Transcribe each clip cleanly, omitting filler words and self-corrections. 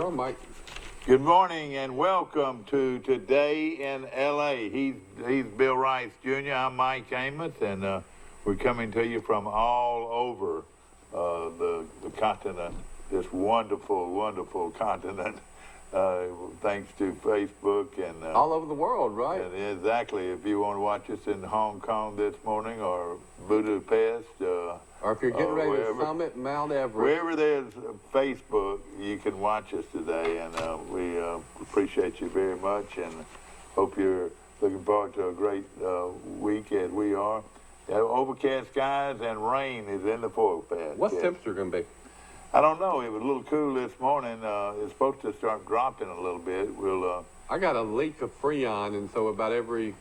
go, Mike. Good morning and welcome to Today in L.A. He's Bill Rice Jr. I'm Mike Amos, and we're coming to you from all over the continent, this wonderful, wonderful continent, thanks to Facebook and all over the world, right? And exactly. If you want to watch us in Hong Kong this morning or Budapest, or if you're getting ready to summit Mount Everest, wherever there's Facebook, you can watch us today, and we appreciate you very much, and hope you're looking forward to a great week as we are. Overcast skies and rain is in the forecast. What's the temperature going to be? I don't know. It was a little cool this morning. It's supposed to start dropping a little bit. I got a leak of Freon, and so about every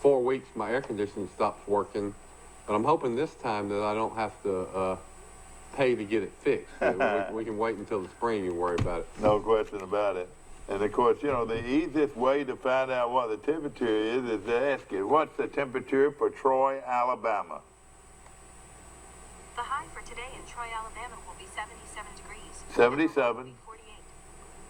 4 weeks my air conditioning stops working. But I'm hoping this time that I don't have to pay to get it fixed. We can wait until the spring and worry about it. No question about it. And of course, you know, the easiest way to find out what the temperature is to ask it, what's the temperature for Troy, Alabama? The high for today in Troy, Alabama will be 77 degrees. 77. 48.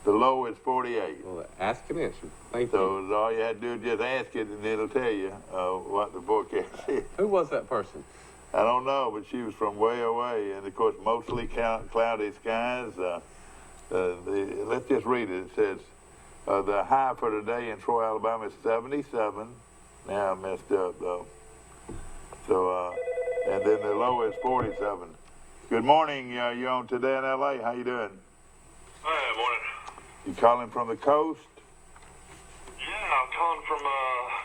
The low is 48. Well, ask and answer. Thank you. So all you had to do is just ask it, and it'll tell you what the forecast is. Who was that person? I don't know, but she was from way away. And, of course, mostly cloudy skies. Let's just read it. It says, the high for today in Troy, Alabama is 77. Now I messed up, though. So, and then the low is 47. Good morning. You're on Today in L.A. How you doing? Hi, morning. You calling from the coast? Yeah, I'm calling from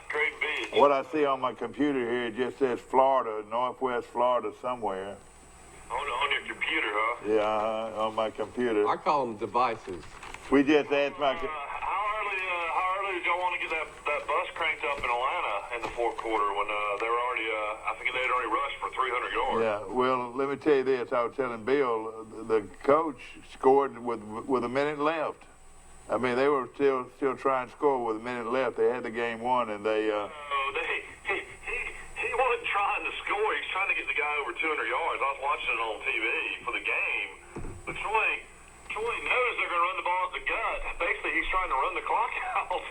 Great Beach. What I see on my computer here, it just says Florida, Northwest Florida somewhere. On your computer, huh? Yeah, on my computer. I call them devices. We just asked my... How early did y'all want to get that bus cranked up in Atlanta in the fourth quarter when they were already, I think they had already rushed for 300 yards? Yeah, well, let me tell you this. I was telling Bill, the coach scored with a minute left. I mean, they were still trying to score with a minute left. They had the game won, and they... he wasn't trying to score. He's trying to get the guy over 200 yards. I was watching it on TV for the game. But Troy knows they're going to run the ball at the gut. Basically, he's trying to run the clock out,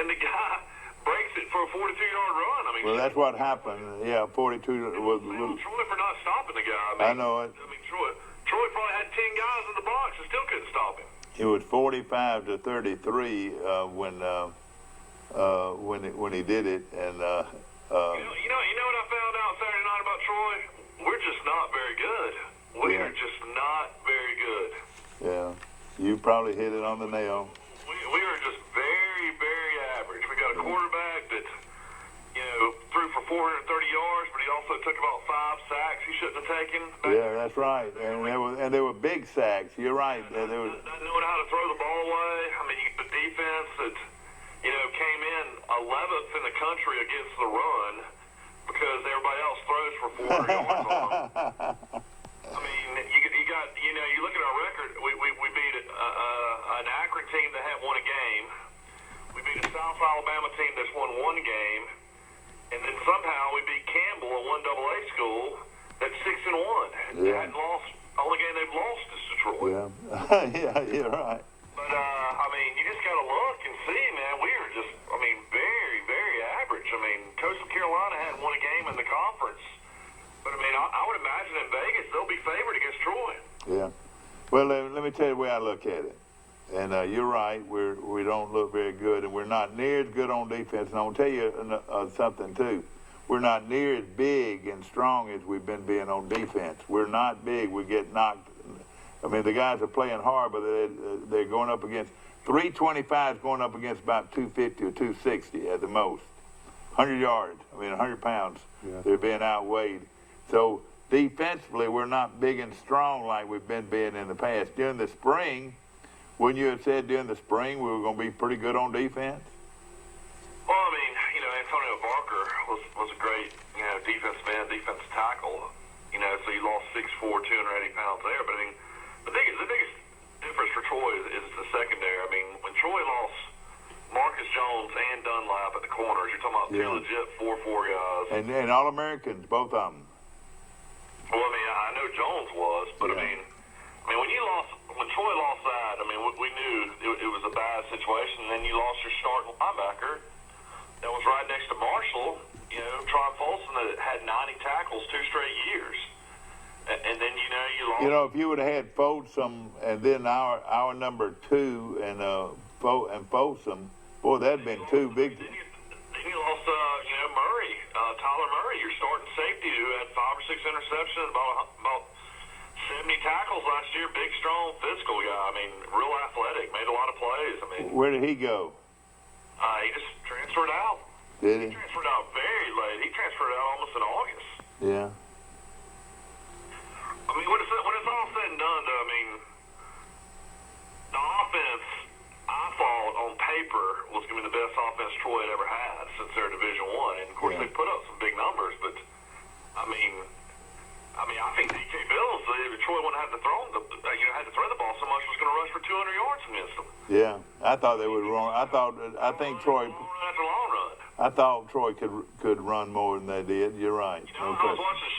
and the guy breaks it for a 42-yard run. I mean, well, that's what happened. Yeah, 42 was... Troy for not stopping the guy. I know it. I mean, Troy probably had 10 guys in the box and still couldn't stop him. It was 45-33 when he did it, and you know what I found out Saturday night about Troy? We're just not very good. We are just not very good. Yeah, you probably hit it on the nail. We are just very, very average. We got a quarterback that threw for 430 yards, but he also took about 5 sacks he shouldn't have taken. Yeah, that's right. And they were big sacks. You're right. Not knowing how to throw the ball away. I mean, the defense that came in 11th in the country against the run because everybody else throws for 400 yards on them. I mean, you look at our record. We beat an Akron team that hadn't won a game. We beat a South Alabama team that's won 1 game. And then somehow we beat Campbell, a 1AA school, that's 6-1. They hadn't lost. Only game they've lost is Detroit. Yeah, yeah, you're right. But I mean, you just got to look and see, man. We are just, very, very average. I mean, Coastal Carolina hadn't won a game in the conference. But I mean, I would imagine in Vegas they'll be favored against Troy. Yeah. Well, let me tell you the way I look at it. And you're right, we don't look very good, and we're not near as good on defense. And I'll tell you something, too. We're not near as big and strong as we've been being on defense. We're not big. We get knocked. I mean, the guys are playing hard, but they're going up against 325 is going up against about 250 or 260 at the most. 100 yards, 100 pounds. Yeah. They're being outweighed. So defensively, we're not big and strong like we've been being in the past. During the spring, wouldn't you have said during the spring we were going to be pretty good on defense? Well, Antonio Barker was a great, defensive end, defensive tackle. So you lost 6'4", 280 pounds there. But the biggest difference for Troy is the secondary. When Troy lost Marcus Jones and Dunlap at the corners, you're talking about 2 legit 4-4 guys. And All-Americans, both of them. Well, I know Jones was, but when Troy lost that, mean, we knew it was a bad situation. And then you lost your starting linebacker that was right next to Marshall, you know, Tron Folsom, that had 90 tackles 2 straight years. And then, you know, you lost. You know, if you would have had Folsom and then our number 2 and Folsom, boy, that'd been 2 big. Then you lost, you know, Murray, Tyler Murray, your starting safety, who had 5 or 6 interceptions, about 70 tackles last year. Big, strong, physical guy. I mean, real athletic, made a lot of plays. I mean, Where did he go? He just transferred out. Did He he? transferred out very late. He transferred out almost in August. Yeah. I mean, when it's all said and done, though, I mean, the offense, I thought on paper was going to be the best offense Troy had ever had since they're Division One, and of course they put up some big numbers. But I mean, I think DK Bills, if Troy wouldn't have to throw the ball so much, was going to rush for 200 yards against them. Yeah, I thought they would run. I think Troy. Long run after long run. I thought Troy could run more than they did. You're right. You know, I was watching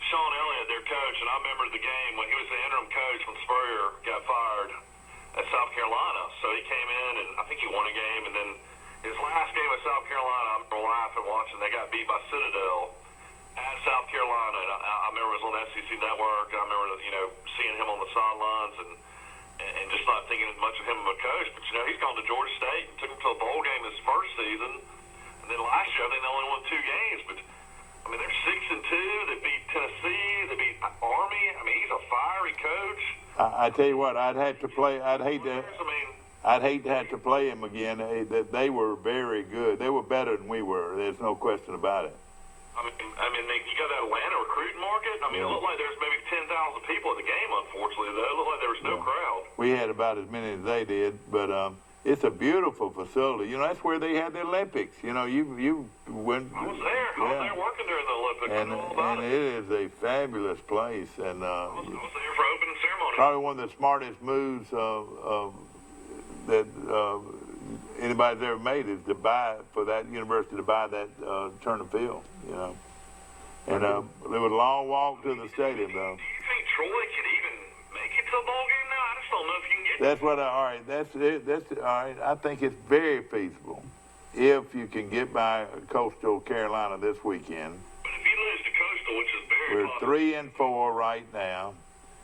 Sean Elliott, their coach, and I remember the game when he was the interim coach when Spurrier got fired at South Carolina. So he came in, and I think he won a game. And then his last game at South Carolina, I remember laughing watching. They got beat by Citadel at South Carolina, and I remember it was on the SEC Network. I remember, you know, seeing him on the sidelines and just not thinking much of him as a coach. But, you know, he's gone to Georgia State and took him to a bowl game his first season. And then last year, I think they only won 2 games. But, I mean, they're 6-2. They beat Tennessee. They beat Army. I mean, he's a fiery coach. I tell you what, I'd hate to have to play him again. They were very good. They were better than we were. There's no question about it. I mean, you got that Atlanta recruiting market. I mean, it looked like there was maybe 10,000 people at the game, unfortunately, though. It looked like there was no crowd. We had about as many as they did, but it's a beautiful facility. You know, that's where they had the Olympics. You know, you went. I was there. I was there working during the Olympics. I know all about and it. it is a fabulous place, and I was there for opening ceremony. probably one of the smartest moves that anybody's ever made is to buy for that university to buy that Turner Field. You know, and it was a long walk to the stadium, though. Do you think Troy could even make it to a bowl game now? I just don't know if you can get. That's what. All right. That's it. That's all right. I think it's very feasible if you can get by Coastal Carolina this weekend. But if you lose to Coastal, which is very We're possible, 3-4 right now.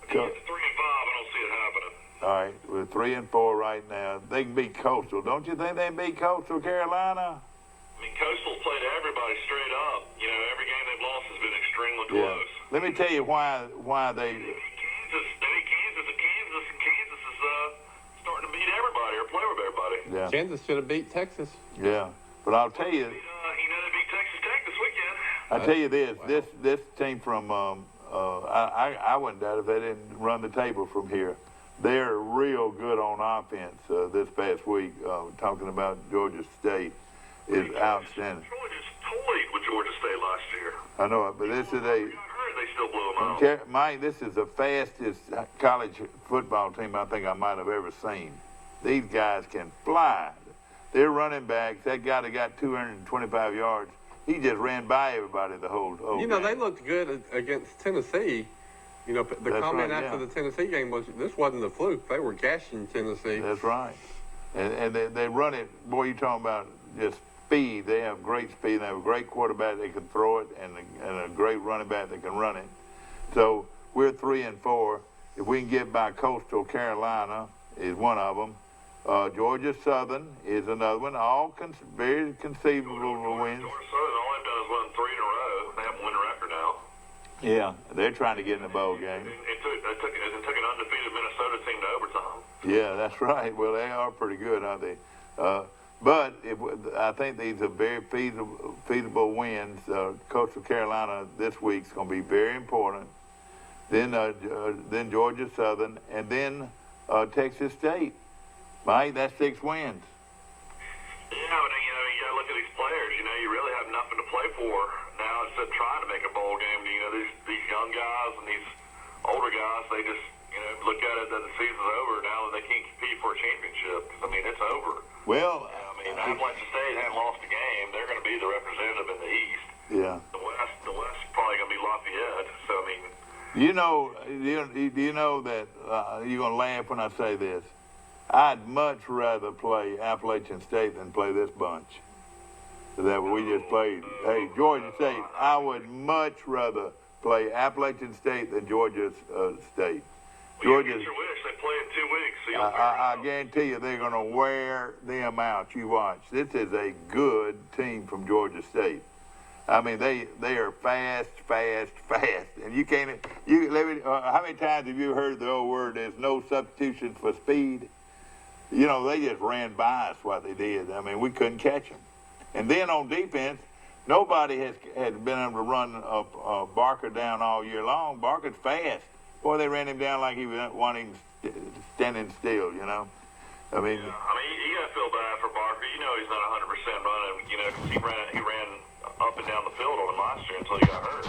if you get to 3-5, I don't see it happening. All right, we're 3-4 right now. They can beat Coastal. Don't you think they can beat Coastal Carolina? I mean, Coastal's played everybody straight up. You know, every game they've lost has been extremely close. Let me tell you why they. Kansas is starting to beat everybody or play with everybody. Yeah, Kansas should have beat Texas. yeah. But I'll tell you. You know, they beat Texas Tech this weekend. I tell you this. Wow. This team from. I wouldn't doubt if they didn't run the table from here. They're real good on offense this past week. Talking about Georgia State is outstanding. Troy just toyed with Georgia State last year. I know it, but this is Got hurt, they still blew them out. Mike, this is the fastest college football team I think I might have ever seen. These guys can fly. They're running backs. That guy that got 225 yards, he just ran by everybody the whole You know, game. they looked good against Tennessee. You know, the That's comment right, after yeah. the Tennessee game was, this wasn't a fluke. They were gashing Tennessee. That's right. And they run it. Boy, you're talking about just speed. They have great speed. They have a great quarterback that can throw it and a great running back that can run it. So we're 3-4. If we can get by Coastal Carolina is one of them. Georgia Southern is another one. All very conceivable wins. Georgia Southern, all they've done is won 3 in a row. They have a winning record now. Yeah, they're trying to get in the bowl game. It took an undefeated Minnesota team to overtime. Yeah, that's right. Well, they are pretty good, aren't they? But I think these are very feasible wins. Coastal Carolina this week's going to be very important. Then Georgia Southern, and then Texas State. Mike, that's 6 wins. Yeah, but you know, you got to look at these players. You know, you really have nothing to play for now instead of trying to make a bowl game. You know, these young guys and these older guys, they just, you know, look at it that the season's over now that they can't compete for a championship. 'Cause, I mean, it's over. Well, I mean, Appalachian State hadn't lost a game. They're going to be the representative in the East. yeah. The West is probably going to be Lafayette. So, I mean, Do you know that you're going to laugh when I say this? I'd much rather play Appalachian State than play this bunch that we just played. Hey, Georgia State, I would much rather play Appalachian State than Georgia State. Georgia, your wish. They play in 2 weeks, so you'll I guarantee you they're going to wear them out. You watch. This is a good team from Georgia State. I mean, they are fast, and you can't. How many times have you heard the old word? There's no substitution for speed. You know, they just ran by us what they did. I mean, we couldn't catch them. And then on defense, nobody has been able to run Barker down all year long. Barker's fast. Boy, they ran him down like he was wanting standing still, you know. I mean, you gotta feel bad for Barker. You know, he's not 100% running. You know, 'cause he ran up and down the field on him last year until he got hurt.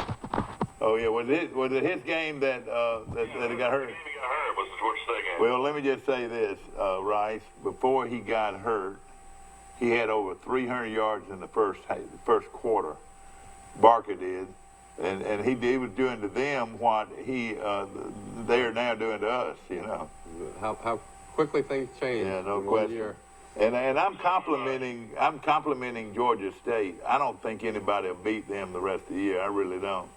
Oh yeah, was it his game that he got hurt? The game he got hurt was the Georgia State game. Well, let me just say this, Rice. Before he got hurt, he had over 300 yards in the first quarter. Barker did. And he was doing to them what they are now doing to us, you know. How quickly things change. Yeah, no in 1 question. year. And I'm complimenting Georgia State. I don't think anybody will beat them the rest of the year. I really don't.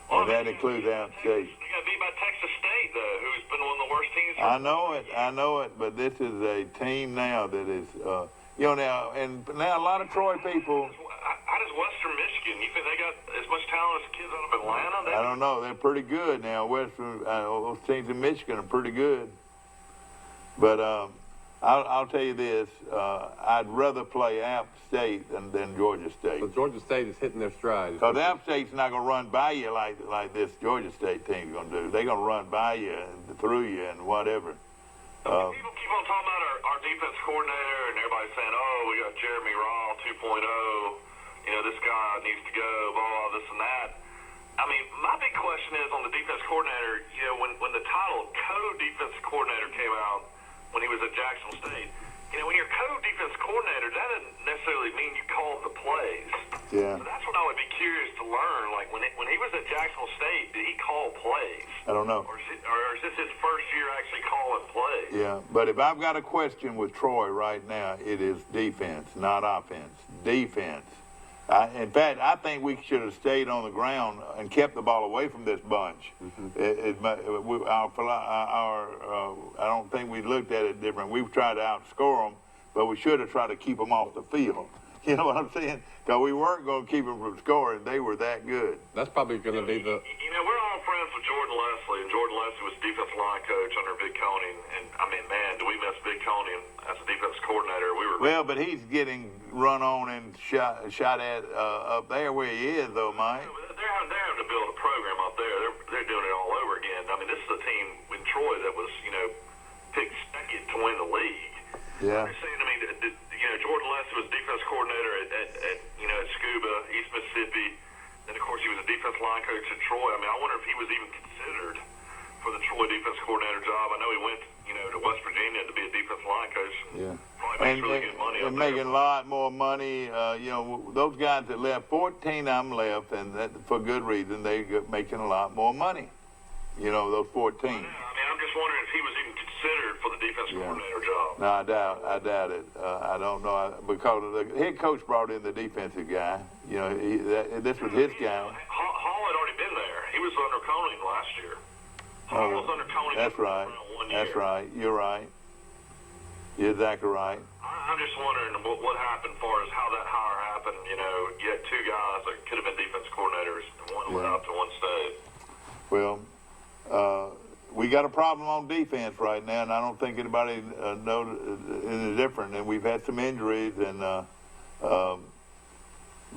Well, And that includes App State. They got beat by Texas State, though, who's been one of the worst teams. I know it. But this is a team now that is, now a lot of Troy people. How does Western Michigan? You think they got as much talent as the kids out of Atlanta? I don't know. They're pretty good now. Those teams in Michigan are pretty good. But I'll tell you this: I'd rather play App State than Georgia State. So Georgia State is hitting their stride. Because App State's not going to run by you like this Georgia State team's going to do. They're going to run by you and through you and whatever. People keep on talking about our defense coordinator, and everybody's saying, "Oh, we got Jeremy Rawl 2.0. You know, this guy needs to go, blah, blah, this and that." I mean, my big question is on the defense coordinator, you know, when the title co-defense coordinator came out when he was at Jackson State, you know, when you're co-defense coordinator, that doesn't necessarily mean you call the plays. Yeah. So that's what I would be curious to learn. Like, when he was at Jackson State, did he call plays? I don't know. Or is this his first year actually calling plays? Yeah, but if I've got a question with Troy right now, it is defense, not offense. Defense. In fact, I think we should have stayed on the ground and kept the ball away from this bunch. Mm-hmm. I don't think we looked at it different. We've tried to outscore them, but we should have tried to keep them off the field. You know what I'm saying? Because we weren't going to keep them from scoring. They were that good. That's probably going to be the... You know, we're all friends with Jordan Leslie, and Jordan Leslie was defensive line coach under Big Coney. And, I mean, man, do we miss Big Coney as a defense coordinator? Well, but he's getting run on and shot at up there where he is, though, Mike. They're having to build a program up there. They're doing it all over again. I mean, this is a team in Troy that was, you know, picked second to win the league. Yeah. They're saying to me that, you know, Jordan Leslie was defense coordinator at you know, at Scuba, East Mississippi. Then, of course, he was a defense line coach at Troy. I mean, I wonder if he was even considered for the Troy defense coordinator job. I know he went, you know, to West Virginia to be a defense line coach. Yeah. Probably makes really good money up there. Making a lot more money. You know, those guys that left, 14 of them left, and that for good reason. They making a lot more money. You know, those 14. Yeah, I mean, I'm just wondering if he was even considered for the defense coordinator job. No, I doubt it. I don't know because the head coach brought in the defensive guy. You know, this was his guy. Hall had already been there. He was under Coney last year. Hall was under Coney. That's right. 1 year. That's right. You're right. You're exactly right. I'm just wondering what happened as far as how that hire happened. You know, you had two guys that could have been defense coordinators, and one went up to one stayed. Well, we got a problem on defense right now, and I don't think anybody knows any different. And we've had some injuries, and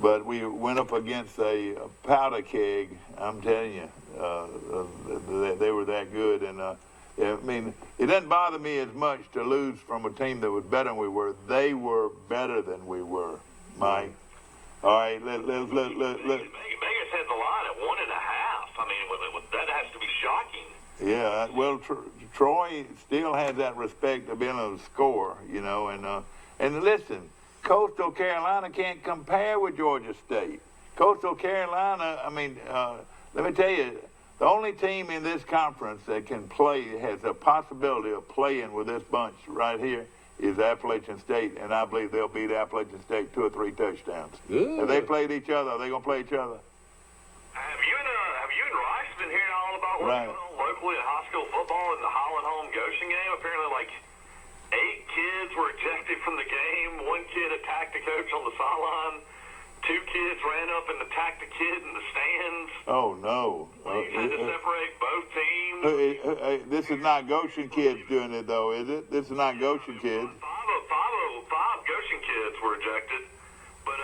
but we went up against a powder keg. I'm telling you, they were that good. And I mean, it doesn't bother me as much to lose from a team that was better than we were. They were better than we were, Mike. All right, let. Vegas had the line at 1.5. I mean, that has to be shocking. Yeah, well, Troy still has that respect of being able to score, you know, and listen, Coastal Carolina can't compare with Georgia State. Coastal Carolina, I mean, let me tell you, The only team in this conference that can play, has a possibility of playing with this bunch right here, is Appalachian State, and I believe they'll beat Appalachian State 2 or 3 touchdowns. Good. Have they played each other? Are they going to play each other? Have you and Rice been hearing all about what's Right. going on locally in high school football in the Holland home Goshen game? Apparently, like 8 kids were ejected from the game. 1 kid attacked the coach on the sideline. 2 kids ran up and attacked the kid in the stands. Oh, no. Police had to separate both teams. This is not Goshen kids doing it, though, is it? This is not Goshen kids. Five Goshen kids were ejected. But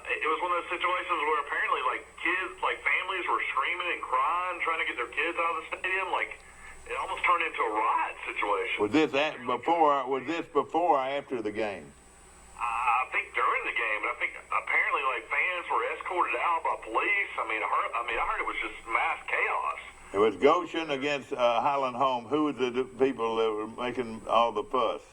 it was one of those situations where apparently, like, kids, like, families were screaming and crying, trying to get their kids out of the stadium. Like, it almost turned into a riot situation. Was this before or after the game? I think during the game, and I think apparently, like, fans were escorted out by police. I mean, I heard it was just mass chaos. It was Goshen against Highland Home. Who was the people that were making all the fuss?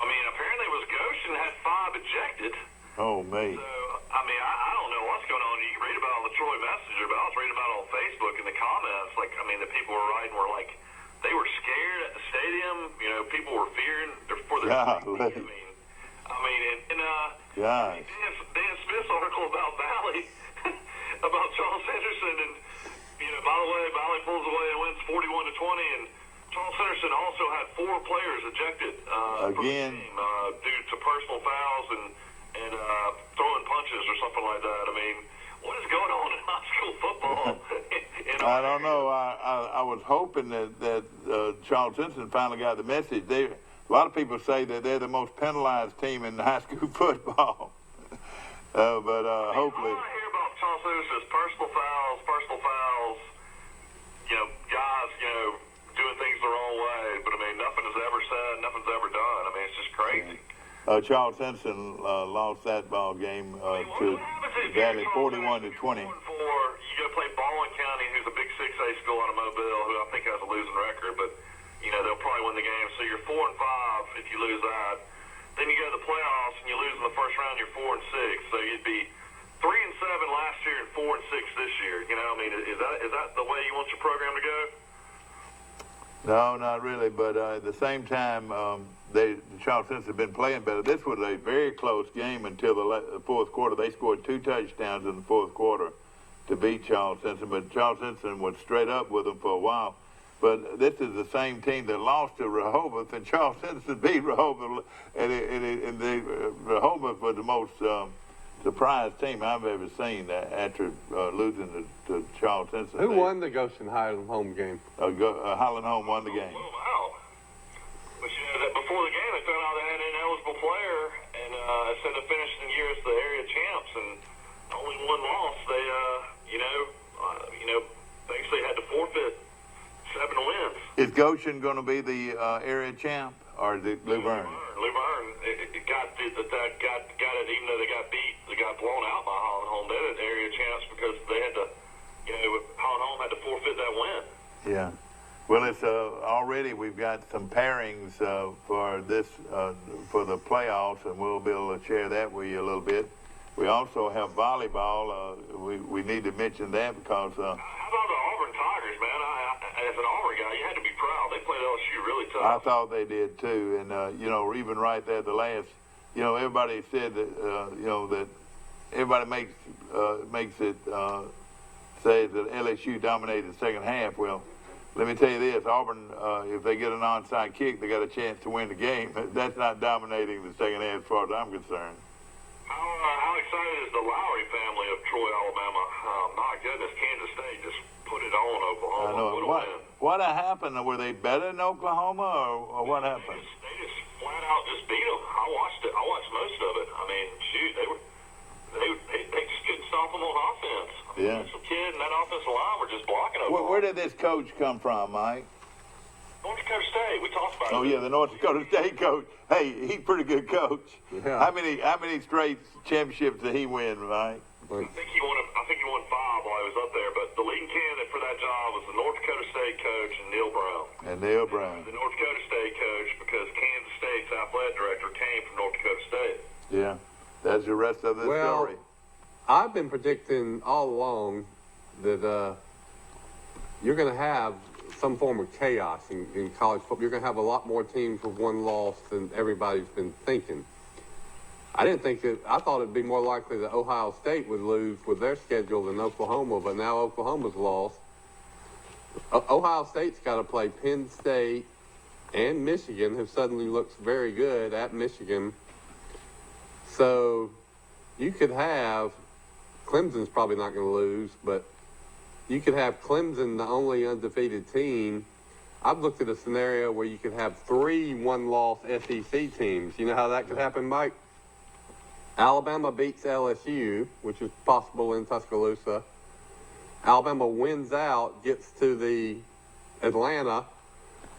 I mean, apparently it was Goshen had 5 ejected. Oh, me. So, I mean, I don't know what's going on. You can read about it on the Troy Messenger, but I was reading about it on Facebook in the comments. Like, I mean, the people were writing were like, they were scared at the stadium. You know, people were fearing for their safety. Gosh. Dan Smith's article about Valley, about Charles Henderson, and, you know, by the way, Valley pulls away and wins 41-20, and Charles Henderson also had 4 players ejected from the Again. game due to personal fouls and throwing punches or something like that. I mean, what is going on in high school football? I don't know. I was hoping that Charles Henderson finally got the message. A lot of people say that they're the most penalized team in high school football. But hopefully. All I hear about Charles Henderson is personal fouls, you know, guys, you know, doing things the wrong way. But, I mean, nothing is ever said, nothing's ever done. I mean, it's just crazy. Charles Henderson lost that ball game to Valley 41-20. You go play Baldwin County, who's a big 6A school out of Mobile, who I think has a losing record, but you know they'll probably win the game. So you're 4-5 if you lose that. Then you go to the playoffs and you lose in the first round. You're 4-6, so you'd be 3-7 last year and 4-6 this year. You know, I mean, is that the way you want your program to go? No, not really. But at the same time, Charles Henderson had been playing better. This was a very close game until the fourth quarter. They scored 2 touchdowns in the fourth quarter to beat Charles Henderson. But Charles Henderson was straight up with them for a while. But this is the same team that lost to Rehoboth, and Charles Henderson beat Rehoboth, and Rehoboth was the most surprised team I've ever seen after losing to Charles Henderson. Who won the Goshen Highland home game? Highland Home won the game. Oh, wow. But you know, that before the game, they found out they had an ineligible player, and instead of finishing the year as the area champs, and only 1 loss, they, basically had to forfeit 7 wins. Is Goshen going to be the area champ, or is it Luverne? Luverne, it got it, even though they got blown out by Holland Home. They're the area champs because they had to, Holland Home had to forfeit that win. Yeah. Well, it's already we've got some pairings for this for the playoffs, and we'll be able to share that with you a little bit. We also have volleyball. We need to mention that because. How about the Auburn Tigers, man? As an Auburn guy, you had to be proud. They played LSU really tough. I thought they did too, and even right there, the last, everybody said that, that everybody makes it say that LSU dominated the second half. Well, let me tell you this: Auburn, if they get an onside kick, they got a chance to win the game. That's not dominating the second half, as far as I'm concerned. How excited is the Lowry family of Troy, Alabama? My goodness, Kansas State just put it on Oklahoma. I know. What happened? Were they better in Oklahoma, or what happened? They just flat out just beat them. I watched it. I watched most of it. I mean, shoot, they just couldn't stop them on offense. Yeah. Some kid and that offensive line were just blocking them. Where did this coach come from, Mike? North Dakota State. We talked about it. Oh yeah, the North Dakota State coach. Hey, he's a pretty good coach. Yeah. How many straight championships did he win, Mike? I think he won 5 while he was up there. But the leading candidate for that job was the North Dakota State coach and Neil Brown. The North Dakota State coach because Kansas State's athletic director came from North Dakota State. Yeah, that's the rest of the story. I've been predicting all along that you're going to have some form of chaos in college football. You're going to have a lot more teams with one loss than everybody's been thinking. I thought it'd be more likely that Ohio State would lose with their schedule than Oklahoma, but now Oklahoma's lost. Ohio State's got to play Penn State and Michigan, who suddenly looks very good at Michigan. So you could have, Clemson's probably not going to lose, but you could have Clemson, the only undefeated team. I've looked at a scenario where you could have 3 one-loss SEC teams. You know how that could happen, Mike? Alabama beats LSU, which is possible in Tuscaloosa. Alabama wins out, gets to the Atlanta.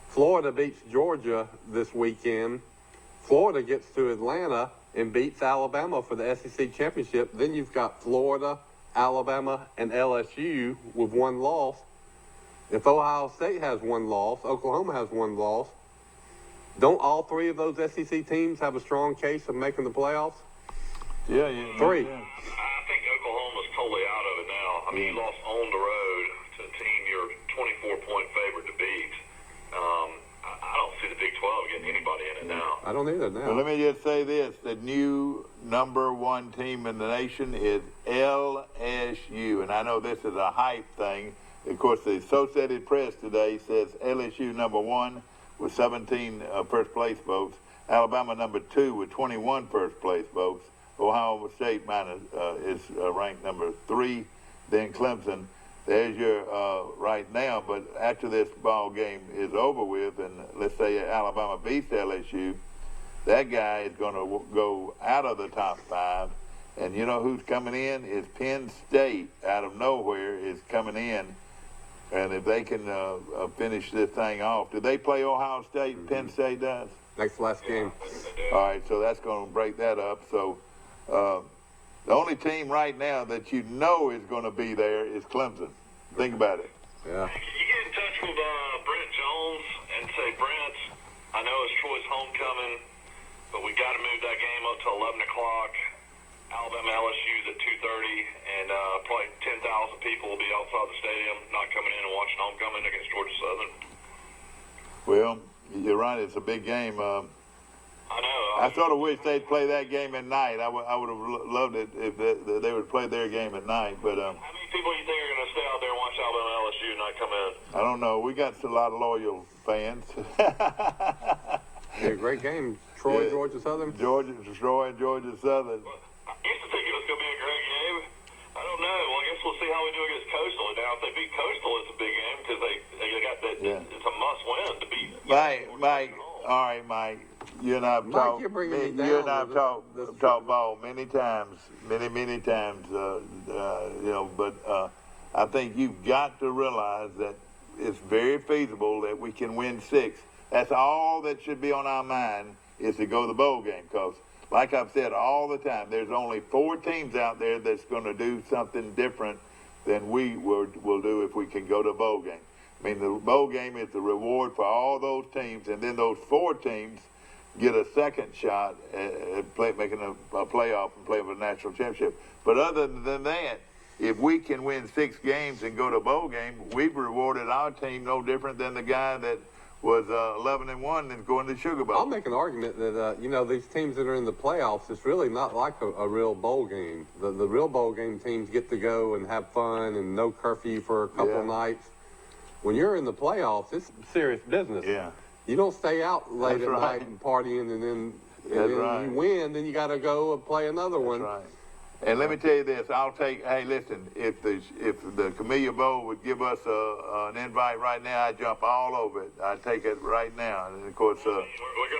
Florida beats Georgia this weekend. Florida gets to Atlanta and beats Alabama for the SEC championship. Then you've got Florida, Alabama, and LSU with one loss. If Ohio State has one loss, Oklahoma has one loss, don't all 3 of those SEC teams have a strong case of making the playoffs? Yeah. 3. Yeah. I think Oklahoma's totally out of it now. I mean, you lost on the road to a team you're 24-point favorite to beat. I don't see the Big 12 getting anybody in it now. I don't either now. Well, let me just say this. The new #1 team in the nation is LSU. And I know this is a hype thing. Of course, the Associated Press today says LSU #1 with 17 first-place votes. Alabama #2 with 21 first-place votes. Ohio State is ranked #3. Then Clemson. There's your right now. But after this ball game is over with, and let's say Alabama beats LSU, that guy is going to go out of the top 5. And you know who's coming in? Is Penn State out of nowhere is coming in. And if they can finish this thing off, do they play Ohio State? Mm-hmm. Penn State does? Next last game. All right, so that's going to break that up. So the only team right now that you know is going to be there is Clemson. Think about it. Yeah. Can you get in touch with Brent Jones and say, Brent, I know it's Troy's homecoming, but we got to move that game up to 11 o'clock. Alabama LSU's at 2:30, and probably 10,000 people will be outside the stadium, not coming in and watching homecoming against Georgia Southern. Well, you're right. It's a big game. I know. I sort of wish they'd play that game at night. I would have loved it if they would play their game at night. But how many people you think are going to stay out there and watch Alabama LSU and not come in? I don't know. We got a lot of loyal fans. Yeah, great game. Troy, Yeah. Georgia Southern. Troy, and Georgia Southern. I used to think it was going to be a great game. I don't know. Well, I guess we'll see how we do against Coastal. Now, if they beat Coastal, it's a big game because they got that. Yeah. It's a must-win to beat. Mike. All right, Mike. You and I've Mike, talked. you're bringing me You down and I've with this talked ball many times, many times. But I think you've got to realize that it's very feasible that we can win 6. That's all that should be on our mind is to go to the bowl game. Because, like I've said all the time, there's only 4 teams out there that's going to do something different than we will do if we can go to a bowl game. I mean, the bowl game is the reward for all those teams, and then those 4 teams get a second shot at making a playoff and playing for the national championship. But other than that, if we can win 6 games and go to a bowl game, we've rewarded our team no different than the guy that was 11-1 and going to the Sugar Bowl. I'll make an argument that, these teams that are in the playoffs, it's really not like a real bowl game. The real bowl game teams get to go and have fun and no curfew for a couple nights. When you're in the playoffs, it's serious business. Yeah. You don't stay out late That's at right. night and partying and then Right. you win, then you got to go and play another one. That's right. And let me tell you this, hey, listen, if the Camellia Bowl would give us an invite right now, I'd jump all over it. I'd take it right now. And, of course... We're going to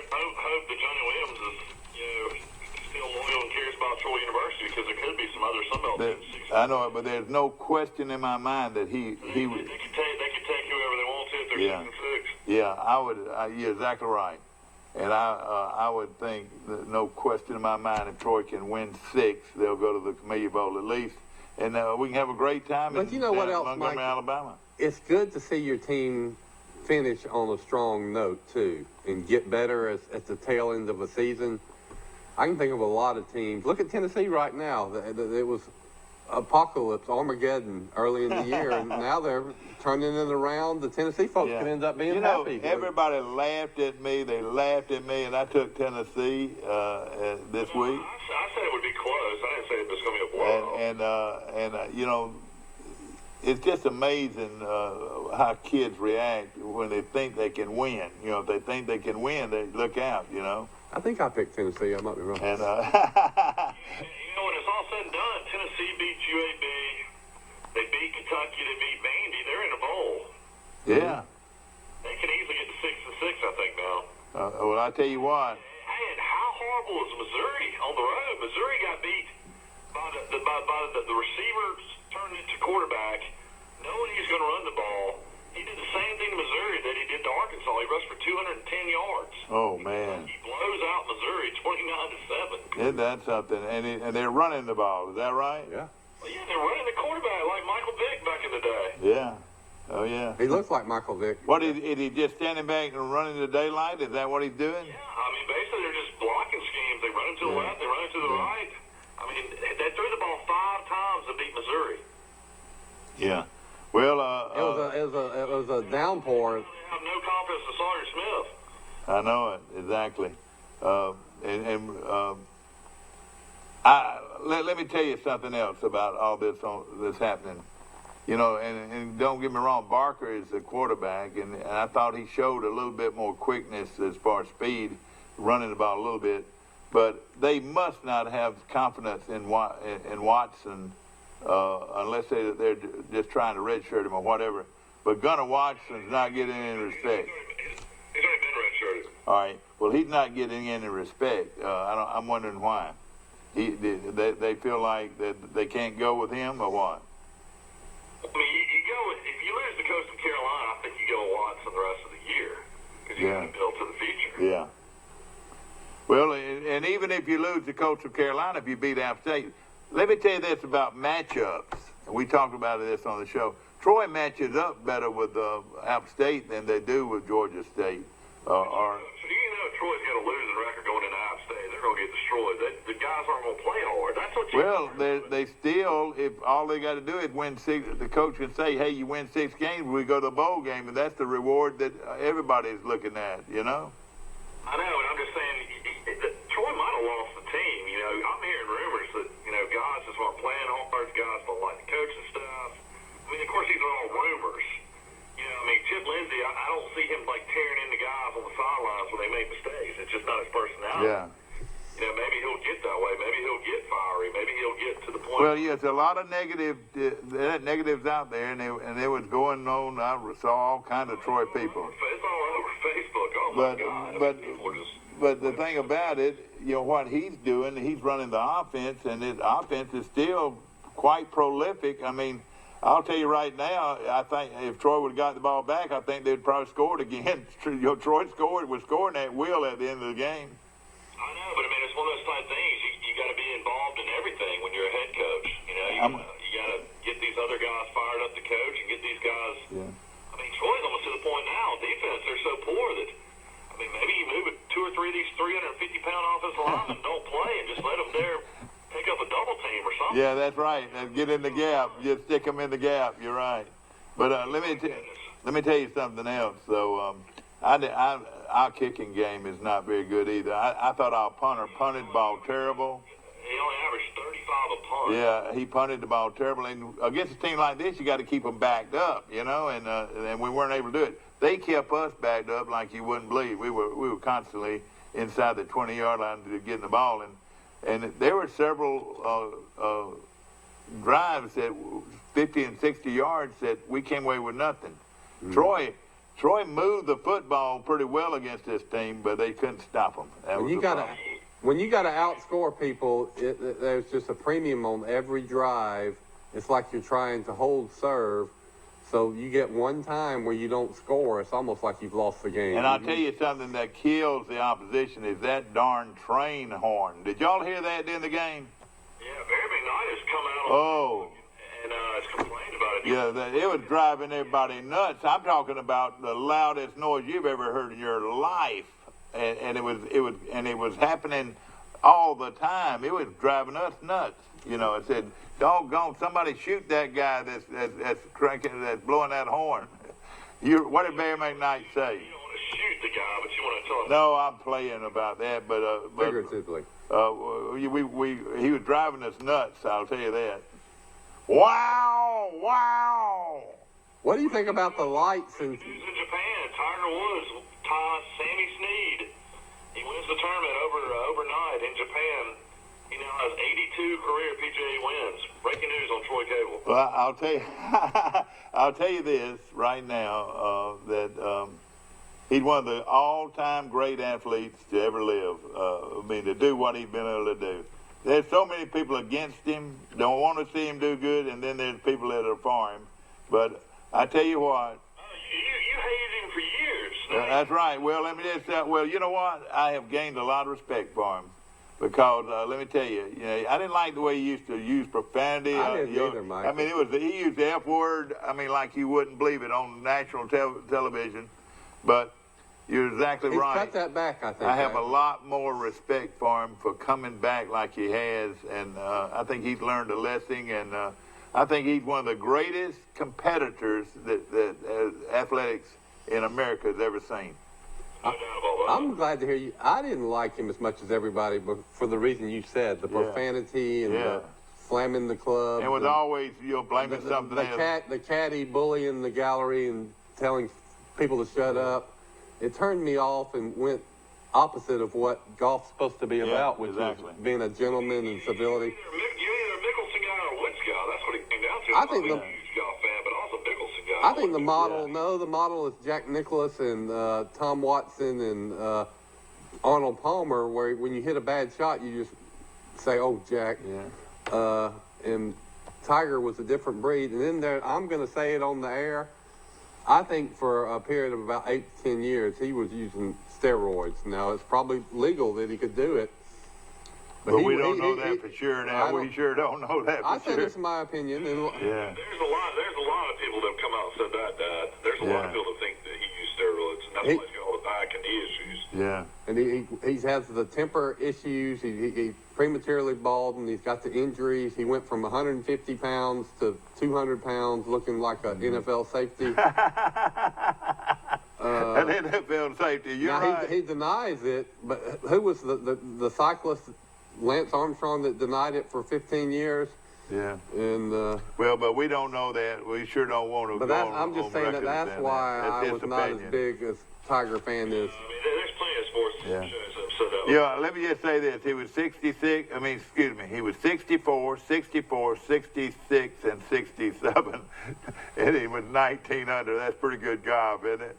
hope that Johnny Williams is, still loyal and curious about Troy University because there could be some other Sunbelt teams. I know it, but there's no question in my mind that he would... They could take whoever they want to if they're 6-6. Yeah, I would. You're exactly right. And I would think that no question in my mind if Troy can win 6, they'll go to the Camellia Bowl at least, and we can have a great time. But you know what else, Montgomery, Mike? Alabama. It's good to see your team finish on a strong note too, and get better at the tail end of a season. I can think of a lot of teams. Look at Tennessee right now. It was apocalypse, Armageddon, early in the year, and now they're turning it around. The Tennessee folks could end up being you know, happy. everybody laughed at me. They laughed at me, and I took Tennessee this week. I said it would be close. I didn't say it was going to be a blowout. And you know, it's just amazing how kids react when they think they can win. You know, if they think they can win, they look out. You know. I think I picked Tennessee. I might be wrong. And You know, when it's all said and done, Tennessee beats UAB. They beat Kentucky. They beat Vandy. They're in a bowl. yeah. They can easily get to 6-6, I think now. Well, I tell you what. And how horrible is Missouri on the road? Missouri got beat by the receivers turned into quarterback, knowing he's going to run the ball. He did the same thing to Missouri that he did to Arkansas. He rushed for 210 yards. Oh man. He blows out Missouri 29-7. Isn't that something? And they're running the ball. Is that right? Yeah. Well, yeah, they're running the quarterback like Michael Vick back in the day. Yeah. Oh yeah. He looks like Michael Vick. What is he just standing back and running the daylight? Is that what he's doing? Yeah, I mean, basically they're just blocking schemes. They run him to the left, they run him to the right. I mean, they threw the ball 5 times to beat Missouri. Yeah. Well, It was a downpour. They have no confidence in Sawyer Smith. I know it exactly. Let me tell you something else about all this that's happening. You know, and don't get me wrong, Barker is the quarterback, and I thought he showed a little bit more quickness as far as speed, running the ball a little bit. But they must not have confidence in Watson unless they're just trying to redshirt him or whatever. But Gunnar Watson's not getting any respect. He's already been redshirted. All right. Well, he's not getting any respect. I'm wondering why. They feel like that they can't go with him or what? I mean, you go with, if you lose to Coastal Carolina, I think you go with Watson the rest of the year because you're going to build to the future. Yeah. Well, and even if you lose to Coastal Carolina, if you beat App State, let me tell you this about matchups. We talked about this on the show. Troy matches up better with App State than they do with Georgia State. So you know Troy's got a losing record going into App State. They're going to get destroyed. The guys aren't going to play hard. That's what you. Well, they still, if all they got to do is win 6, the coach can say, "Hey, you win 6 games, we go to the bowl game," and that's the reward that everybody's looking at. You know. I know, and I'm just saying, Troy might have lost the team. You know, I'm hearing rumors that guys just aren't playing hard. Guys don't like the coaching staff. I mean, of course, these are all rumors. You know, I mean, Chip Lindsey, I don't see him like tearing into guys on the sidelines when they make mistakes. It's just not his personality. Yeah. You know, maybe he'll get that way. Maybe he'll get fiery. Maybe he'll get to the point. Well, yes, a lot of negatives out there, and it was going on. I saw all kinds of Troy people. It's all over Facebook. Oh my God. But the thing about it, what he's doing, he's running the offense, and his offense is still quite prolific. I mean, I'll tell you right now, I think if Troy would have got the ball back, I think they'd probably scored again. Troy was scoring at will at the end of the game. I know, but I mean, it's one of those type things. You got to be involved in everything when you're a head coach. You got to get these other guys fired up to coach and get these guys. Yeah. I mean, Troy's almost to the point now. Defense, they're so poor that maybe you move 2 or 3 of these 350-pound offensive linemen don't play and just let them there pick up a double team or something. Yeah, that's right. And get in the gap. Just stick them in the gap. You're right. But let me tell you something else. So our kicking game is not very good either. I thought our punter punted the ball terrible. He only averaged 35 a punt. Yeah, he punted the ball terrible. And against a team like this, you got to keep them backed up, and we weren't able to do it. They kept us backed up like you wouldn't believe. We were constantly inside the 20-yard line to getting the ball, and there were several drives that 50 and 60 yards that we came away with nothing. Mm-hmm. Troy moved the football pretty well against this team, but they couldn't stop them. When you got to outscore people, there's just a premium on every drive. It's like you're trying to hold serve. So you get one time where you don't score, it's almost like you've lost the game. And I'll tell you something that kills the opposition is that darn train horn. Did y'all hear that in the game? Yeah, Barry McKnight has come out and has complained about it. Yeah, it was driving everybody nuts. I'm talking about the loudest noise you've ever heard in your life, and it was happening all the time. It was driving us nuts. You know, it said, doggone, somebody shoot that guy that's cranking, that's blowing that horn. What did Barry McKnight say? You don't want to shoot the guy, but you want to tell him. No, I'm playing about that, but Figuratively. he was driving us nuts, I'll tell you that. Wow, wow. What do you think about the lights and? Who's in Japan? Tiger Woods, Sammy Snead. He wins the tournament overnight in Japan. He now has 82 career PGA wins. Breaking news on Troy Cable. Well, I'll tell you, I'll tell you this right now that he's one of the all-time great athletes to ever live. I mean, to do what he's been able to do. There's so many people against him, don't want to see him do good, and then there's people that are for him. But I tell you what. You hated him for years. That's right. Well, let me just say, well, you know what? I have gained a lot of respect for him. Because let me tell you, I didn't like the way he used to use profanity. I didn't either, Mike. I mean, he used the F word. I mean, like you wouldn't believe it on national television. But you're exactly right. He's cut that back, I think. I have a lot more respect for him for coming back like he has, and I think he's learned a lesson. And I think he's one of the greatest competitors that athletics in America has ever seen. No doubt about that. I'm glad to hear you. I didn't like him as much as everybody, but for the reason you said, the profanity and the slamming the club. And was always, blaming something else. The caddy bullying the gallery and telling people to shut up. It turned me off and went opposite of what golf's supposed to be about, which is being a gentleman and civility. You're either a Mickelson guy or a Woods guy. That's what it came down to. I think I'm a the- huge golf fan, but also Mickelson guy. I think the model is Jack Nicklaus and Tom Watson and Arnold Palmer, where when you hit a bad shot, you just say, "Oh, Jack." Yeah. And Tiger was a different breed. And then I'm going to say it on the air. I think for a period of about 8 to 10 years, he was using steroids. Now it's probably legal that he could do it. But we don't know that for sure now. We sure don't know that for I sure. say this is my opinion. And, Yeah. There's a lot of people that have come out and said that, Dad. There's a lot of people that think that he used steroids, and that's why he's got all the back and knee issues. Yeah. And he has the temper issues. He prematurely bald, and he's got the injuries. He went from 150 pounds to 200 pounds, looking like an NFL safety. An NFL safety. You're right. He denies it, but who was the cyclist, Lance Armstrong, that denied it for 15 years? Yeah. And Well, but we don't know that. We sure don't want to. but I'm just saying that's why I was not as big as Tiger fan is. I mean, there's plenty of sports shows that have said that. Yeah, let me just say this. He was 66, he was 64, 64, 66, and 67. And he was 19 under. That's pretty good job, isn't it?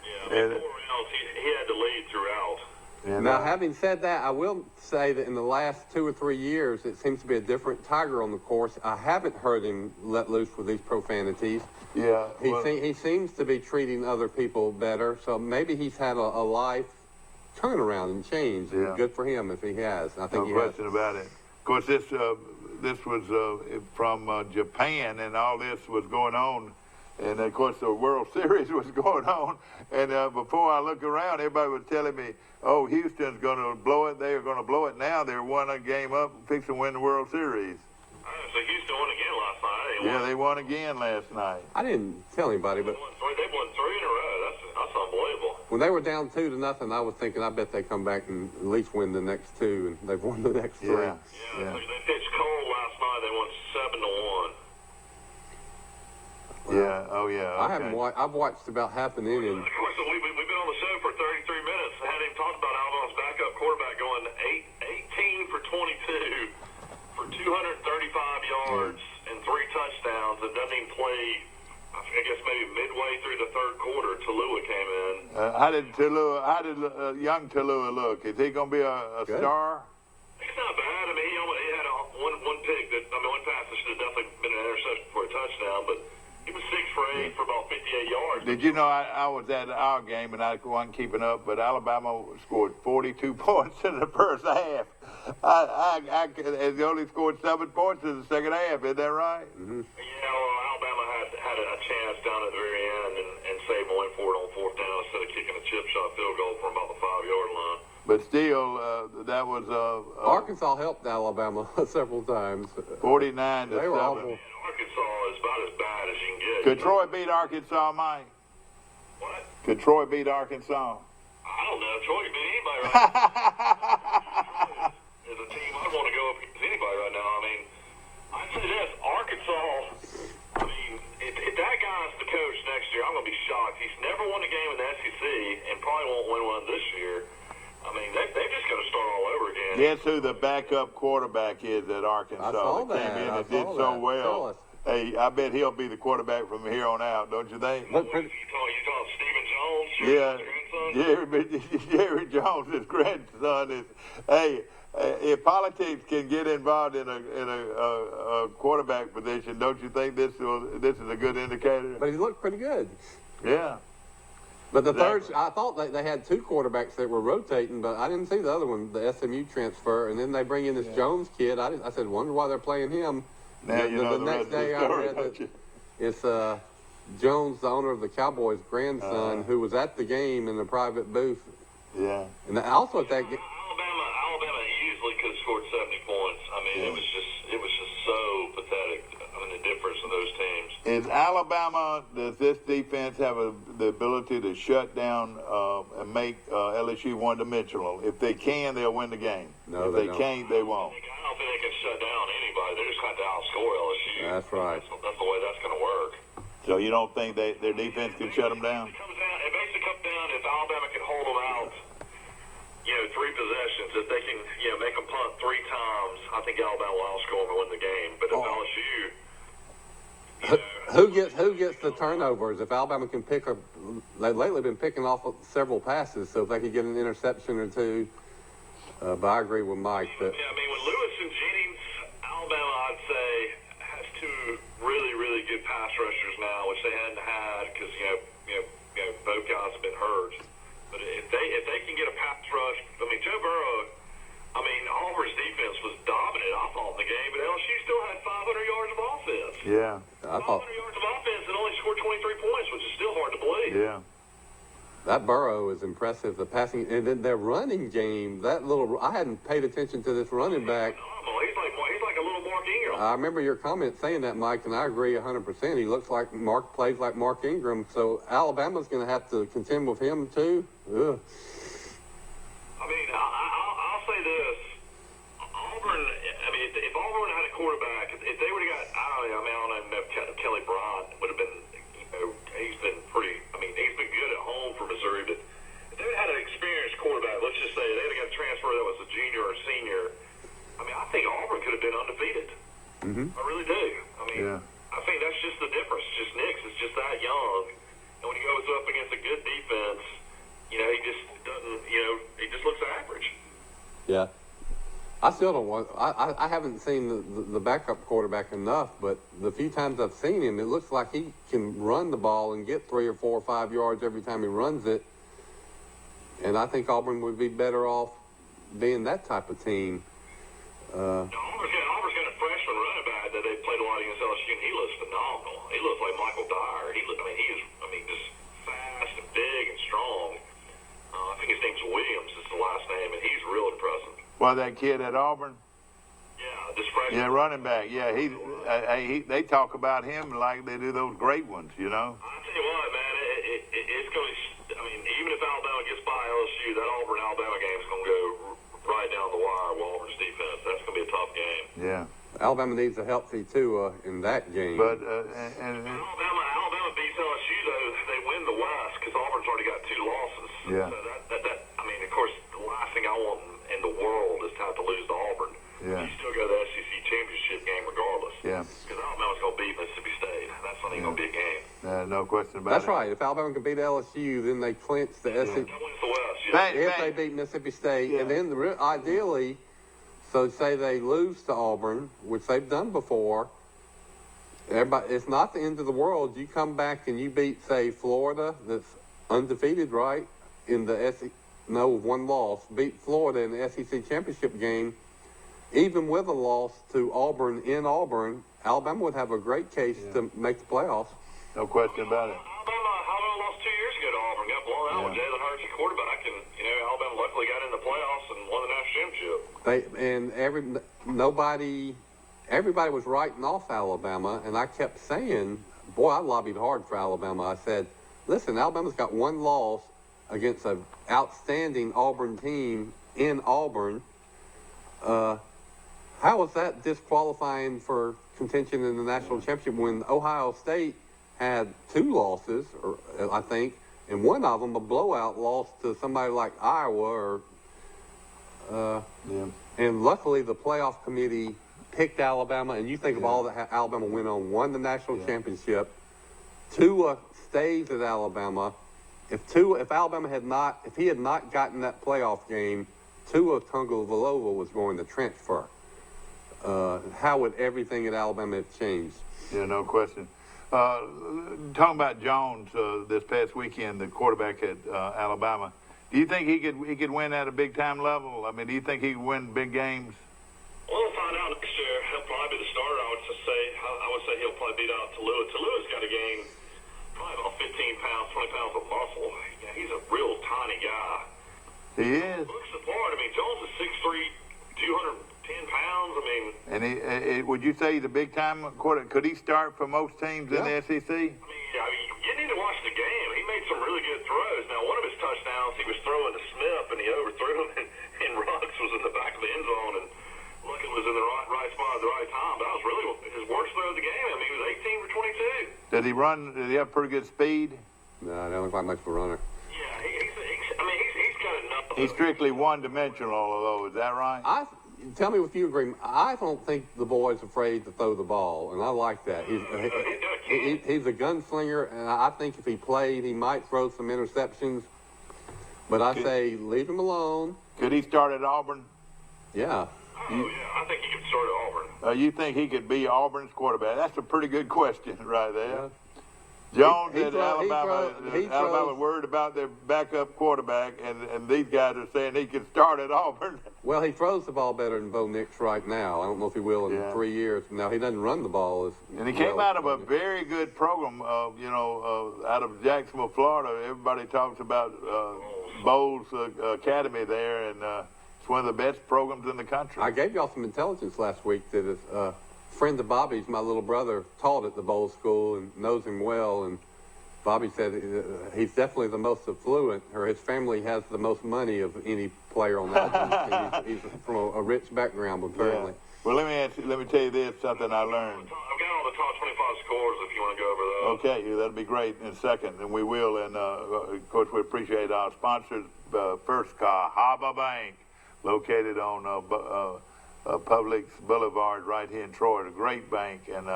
Yeah, I mean, 4 rounds, he had to lead throughout. And, Now, having said that, I will say that in the last 2 or 3 years, it seems to be a different Tiger on the course. I haven't heard him let loose with these profanities. yeah. He seems to be treating other people better, so maybe he's had a life turnaround and change. Yeah. Good for him if he has. I think No he question has. about it. Of course, this was from Japan, and all this was going on. And, of course, the World Series was going on. And before I looked around, everybody was telling me, oh, Houston's going to blow it. They are going to blow it now. They're one game up, fixing to win the World Series. So Houston won again last night. They won again last night. I didn't tell anybody, but They've won 3 in a row. That's unbelievable. when they were down 2-0, I was thinking, I bet they come back and at least win the next 2, and they've won the next 3. Yeah. Yeah. They pitched cold last night. They won 7-1. Yeah, oh yeah. I haven't watched. I've watched about half an inning. Of course, we've been on the show for 33 minutes. I hadn't even talked about Alabama's backup quarterback going 18 for 22 for 235 yards and 3 touchdowns and doesn't even play, I guess maybe midway through the third quarter. Tallulah came in. How did young Tallulah look? Is he going to be a star? It's not bad. I mean, he had one pick one pass that should have definitely been an interception for a touchdown, but he was 6 for 8 for about 58 yards. Did you know I was at our game and I wasn't keeping up, but Alabama scored 42 points in the first half. They only scored 7 points in the second half. Isn't that right? Mm-hmm. Yeah, well, Alabama had a chance down at the very end, and Saban went for it on 4th down instead of kicking a chip shot field goal from about the 5-yard line. But still, that was Arkansas helped Alabama several times. 49 to They 7. were awful. Arkansas is about as bad as you can get. Could Troy beat Arkansas, Mike? What? Could Troy beat Arkansas? I don't know. Troy can beat anybody right now. As a team, I'd want to go up against anybody right now. I mean, I'd say this, Arkansas, I mean, if that guy's the coach next year, I'm going to be shocked. He's never won a game in the SEC and probably won't win one this year. I mean, they've just got to start all over again. Guess who the backup quarterback is at Arkansas? I saw that came that. in I and did saw so that. well. Tell us. Hey, I bet he'll be the quarterback from here on out, don't you think? Look You pretty, talking Stephen Jones? Yeah, Jerry Jones' grandson is. Hey, if politics can get involved in a quarterback position, don't you think this is a good indicator? but he looked pretty good. Yeah. But the Exactly. I thought they had two quarterbacks that were rotating, but I didn't see the other one, the SMU transfer. And then they bring in this Jones kid. I said, wonder why they're playing him. Now you know the next rest of day the I story, read don't that you? it's Jones, the owner of the Cowboys' grandson, who was at the game in the private booth. Yeah. And also at that game. Alabama easily could have scored 70 points. I mean, Yeah. it was just so pathetic. I mean, the difference in those teams. Is Alabama, does this defense have the ability to shut down and make LSU one-dimensional? If they can, they'll win the game. No, if they they don't. can't, they won't. I don't think they can shut down anybody. They just have to outscore LSU. That's right. That's the way that's going to work. So you don't think their defense can shut them down? It basically comes down if Alabama can hold them out, 3 possessions. If they can, make them punt 3 times, I think Alabama will outscore them and win the game. But if LSU, Who gets the turnovers? If Alabama can pick up, they've lately been picking off several passes, so if they could get an interception or two. But I agree with Mike that I mean, with Lewis and Jennings, Alabama, I'd say, has 2 really, really good pass rushers now, which they hadn't had because both guys have been hurt. But if they can get a pass rush, I mean, Joe Burrow, Auburn's defense was dominant, I thought, in the game, but LSU still had 500 yards of offense. Yeah. I 500 thought yards of offense and only scored 23 points, which is still hard to believe. Yeah. that Burrow is impressive. The passing and then their running game. I hadn't paid attention to this running back. Phenomenal. He's like a little Mark Ingram. I remember your comment saying that, Mike, and I agree 100%. He looks like plays like Mark Ingram. So Alabama's going to have to contend with him too. Ugh. I mean, I'll say this. Auburn, if Auburn had a quarterback, if they would have got, I don't know if Kelly Bryant would have been, he's been he's been good at home for Missouri, but if they would have had an experienced quarterback, let's just say they would have got a transfer that was a junior or senior, I think Auburn could have been undefeated. Mm-hmm. I really do. Yeah. I think that's just the difference. Just Nix is just that young, and when he goes up against a good defense, he just doesn't, he just looks average. Yeah. I still don't want. I haven't seen the backup quarterback enough, but the few times I've seen him, it looks like he can run the ball and get 3 or 4 or 5 yards every time he runs it. And I think Auburn would be better off being that type of team. Auburn's got a freshman running back that they played a lot against LSU, and he looks phenomenal. He looks like Michael Dyer. He is just fast and big and strong. I think his name's Williams is the last name, and he's real impressive. Well, that kid at Auburn. Yeah, this freshman. Yeah, running back. Yeah, they talk about him like they do those great ones, I tell you what, man, it's going to. Even if Alabama gets by LSU, that Auburn-Alabama game is going to go right down the wire with Auburn's defense. That's going to be a tough game. Yeah. Alabama needs a healthy Tua in that game. But Alabama beats LSU, though. They win the West because Auburn's already got 2 losses. Yeah. So of course, the last thing I want in the world is to have to lose to Auburn. Yeah. You still go to the SEC championship game regardless. Yeah. Because Alabama's going to beat Mississippi State. That's not even going to be a game. no question about That's it. right. If Alabama can beat LSU, then they clinch the SEC. That wins the West. Yeah. If they beat Mississippi State, Yeah. and then ideally, so say they lose to Auburn, which they've done before. Everybody, it's not the end of the world. You come back and you beat, say, Florida, that's undefeated, right? In the with 1 loss, beat Florida in the SEC championship game. Even with a loss to Auburn in Auburn, Alabama would have a great case to make the playoffs. No question about it. Alabama lost 2 years ago to Auburn. Got blown out with Jalen Hurts at quarterback, and Alabama luckily got in the playoffs. Everybody was writing off Alabama, and I kept saying, boy, I lobbied hard for Alabama. I said, listen, Alabama's got one loss against an outstanding Auburn team in Auburn. How is that disqualifying for contention in the national championship when Ohio State had 2 losses, or I think, and one of them a blowout loss to somebody like Iowa, and luckily the playoff committee picked Alabama, and you think of all that Alabama went on, won the national championship. Tua stays at Alabama. If he had not gotten that playoff game, Tua Tagovailoa was going to transfer. How would everything at Alabama have changed? Yeah, no question. Talking about Jones this past weekend, the quarterback at Alabama. Do you think he could win at a big time level? I mean, do you think he could win big games? Well, we'll find out next year. He'll probably be the starter. I would say he'll probably beat out Tallulah. Tallulah's got to gain probably about 15 pounds, 20 pounds of muscle. Yeah, he's a real tiny guy. He is. Looks the part. I mean, Jones is 6'3", 210 pounds. I mean, and would you say he's a big time quarterback? Could he start for most teams in the SEC? You need to watch the game. He made some really good throws. Now, one of his touchdowns, he was throwing to Smith, and he overthrew him, and Ruggs was in the back of the end zone, and Luckett was in the right spot at the right time. That was really his worst throw of the game. I mean, he was 18 for 22. Did he run? Did he have pretty good speed? No, I don't look like much of a runner. Yeah, he's got enough. He's strictly one-dimensional, although. Is that right? Tell me if you agree. I don't think the boy's afraid to throw the ball, and I like that. He's a gunslinger, and I think if he played, he might throw some interceptions. But I say leave him alone. Could he start at Auburn? Yeah. I think he could start at Auburn. You think he could be Auburn's quarterback? That's a pretty good question right there. Yeah. Jones at Alabama. Alabama worried about their backup quarterback, and these guys are saying he can start at Auburn. Well, he throws the ball better than Bo Nix right now. I don't know if he will in 3 years. Now, he doesn't run the ball And he came out of a very good program, out of Jacksonville, Florida. Everybody talks about Bowles Academy there, and it's one of the best programs in the country. I gave y'all some intelligence last week that a friend of Bobby's, my little brother, taught at the Bowles School and knows him well. And Bobby said he's definitely the most affluent, or his family has the most money of any player on that team. He's from a rich background, apparently. Yeah. Well, let me tell you this, something I learned. I've got all the top 25 scores if you want to go over those. Okay, that'll be great in a second, and we will. And, of course, we appreciate our sponsors, First Cahaba Bank, located on Publix Boulevard right here in Troy. A great bank, and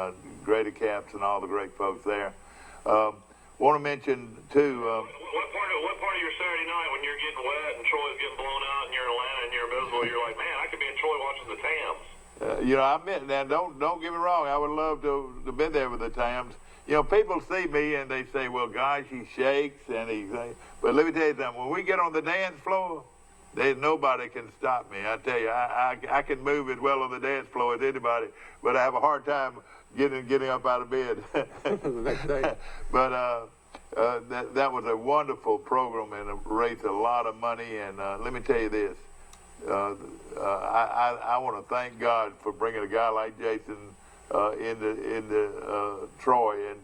great accounts and all the great folks there. Want to mention, too... what part of your Saturday night when you're getting wet and Troy's getting blown out and you're in Atlanta and you're miserable, you're like, man, I could be in Troy watching the Tams. I admit, now don't get me wrong. I would love to have been there with the Tams. People see me and they say, well, gosh, he shakes and but let me tell you something. When we get on the dance floor, nobody can stop me. I tell you, I can move as well on the dance floor as anybody, but I have a hard time getting up out of bed. The next day. But that was a wonderful program and raised a lot of money. And let me tell you this. I want to thank God for bringing a guy like Jason into Troy and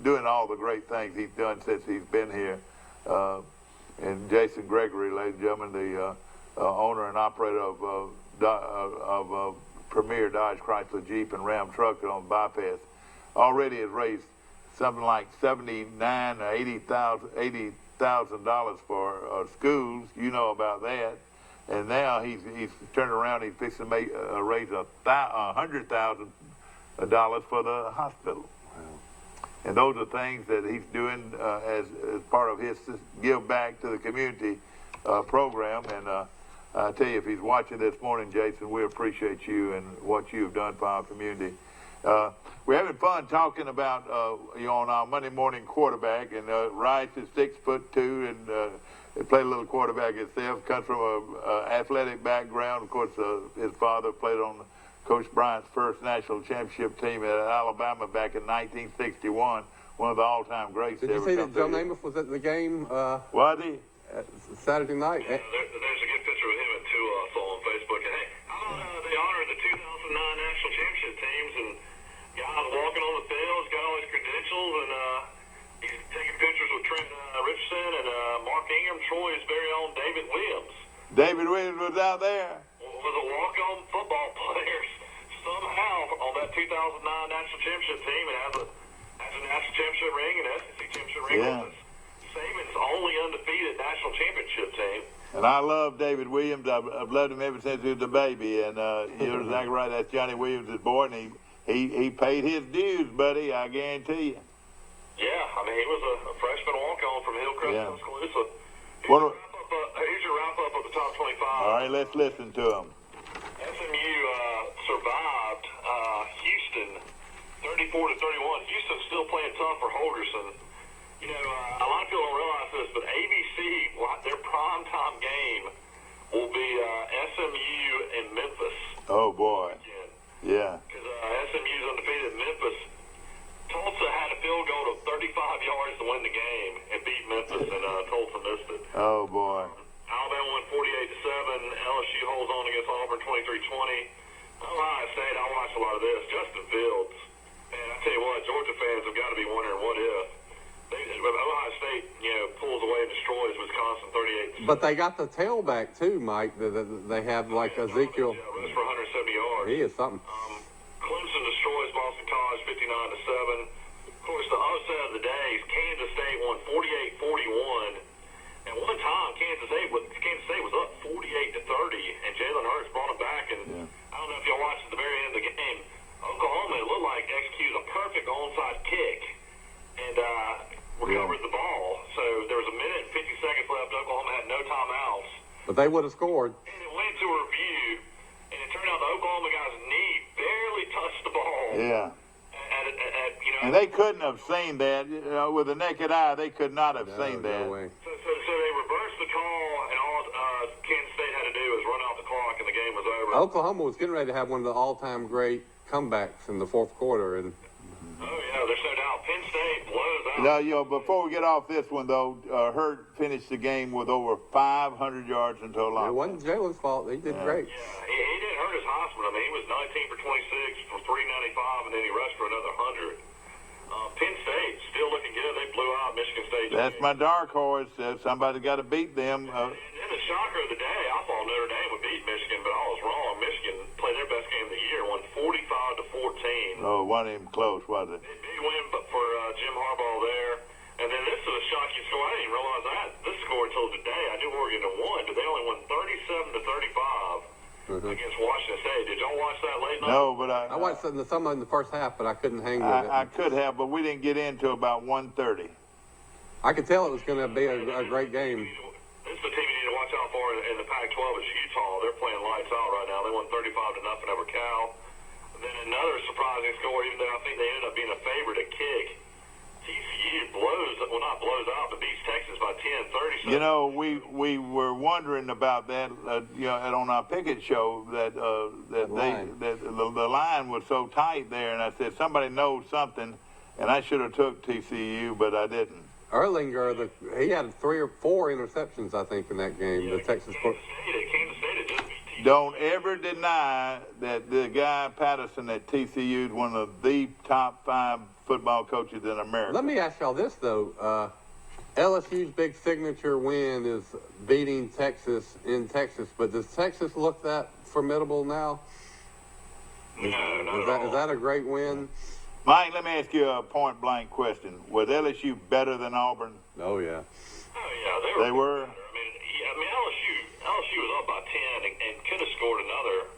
doing all the great things he's done since he's been here. And Jason Gregory, ladies and gentlemen, the owner and operator of Premier Dodge Chrysler Jeep and Ram truck on Bypass, already has raised something like $79,000 or $80,000 for schools. You know about that. And now he's turned around. He's fixing to raise $100,000 for the hospital. Wow. And those are things that he's doing as part of his Give Back to the Community program. And I tell you, if he's watching this morning, Jason, we appreciate you and what you've done for our community. We're having fun talking about on our Monday morning quarterback. And Rice is 6'2" and played a little quarterback himself. Comes from an athletic background. Of course, his father played on Coach Bryant's first national championship team at Alabama back in 1961. One of the all-time greats. Did you see that Joe Namath was at the game? Was he? Saturday night. Yeah, there's a good picture of him and Tua on Facebook. And hey, I 2009 national championship teams, and guys walking on the field, he's got all his credentials, and he's taking pictures with Trent Richardson and Mark Ingram, Troy's very own David Williams. David Williams was out there. Was a walk-on football player somehow on that 2009 national championship team, and has a national championship ring and SEC championship ring. Yeah. Saban's only undefeated national championship team. And I love David Williams. I've loved him ever since he was a baby. And you're exactly right. That's Johnny Williams' boy, and he paid his dues, buddy. I guarantee you. Yeah, I mean, he was a freshman walk-on from Hillcrest, Yeah. Tuscaloosa. Here's your wrap-up of the top 25. All right, let's listen to him. SMU survived Houston 34-31. Houston's still playing tough for Holgerson. You know, a lot of people don't realize this, but ABC, their primetime game will be SMU in Memphis. Oh, boy. Yeah. Because SMU's undefeated in Memphis. Tulsa had a field goal of 35 yards to win the game and beat Memphis, and Tulsa missed it. Oh, boy. Alabama won 48-7. LSU holds on against Auburn 23-20. Ohio State, I watched a lot of this. Justin Fields. Man, I tell you what, Georgia fans have got to be wondering what if. Ohio State, pulls away and destroys Wisconsin 38. But they got the tailback too, Mike. They have like Ezekiel. Yeah, rushed for 170 yards. He is something. Clemson destroys Boston College 59-7. Of course, the upset of the day is Kansas State won 48-41. And one time, Kansas State was up 48-30, and Jalen Hurts brought them back. And I don't know if y'all watched at the very end of the game, Oklahoma, it looked like executed a perfect onside kick and recovered the ball. So there was a minute and 50 seconds left. Oklahoma had no timeouts. But they would have scored. And it went to a review, and it turned out the Oklahoma guy's knee barely touched the ball. Yeah. And they couldn't have seen that. With the naked eye, they could not have seen that. No way. So they reversed the call, and all Kansas State had to do was run out the clock, and the game was over. Oklahoma was getting ready to have one of the all-time great comebacks in the fourth quarter, and Oh yeah, there's no doubt. Penn State blows out. Before we get off this one though, Hurt finished the game with over 500 yards in total. it wasn't Jalen's fault. He did great. Yeah, he didn't hurt his Heisman. I mean, he was 19 for 26 for 395, and then he rushed for another 100. Penn State still looking good. They blew out Michigan State. That's my dark horse. Somebody got to beat them. And the shocker of the day, I thought Notre Dame would beat Michigan, but I was wrong. Michigan played their best game of the year, won 45-14. Oh, one of them close, wasn't it? Big win for Jim Harbaugh there. And then this is a shocking score. I didn't even realize that. This score until today. I knew Oregon had won, but they only won 37-35 against Washington State. Did y'all watch that late night? No, but I watched some in the first half, but I couldn't hang with it. I could have, but we didn't get into about 1:30. I could tell it was going to be a great game. This is the team you need to watch out for in the Pac-12 is Utah. They're playing lights out right now. They won 35-0 over Cal. And then another surprising score, even though I think they ended up being a favorite at kick. TCU not blows out, but beats Texas by 10, 37. We were wondering about that, on our Pickett show that the line was so tight there, and I said somebody knows something, and I should have took TCU, but I didn't. Erlinger, he had 3 or 4 interceptions, I think, in that game. Yeah, The Texas. Kansas State had just beat TCU. Don't ever deny that the guy Patterson at TCU is one of the top 5 football coaches in America. Let me ask y'all this though. LSU's big signature win is beating Texas in Texas, but does Texas look that formidable now? No, not at all. Is that a great win? Mike, let me ask you a point-blank question. Was LSU better than Auburn? Oh yeah. Oh yeah, They were? I mean, LSU was up by 10 and could have scored another.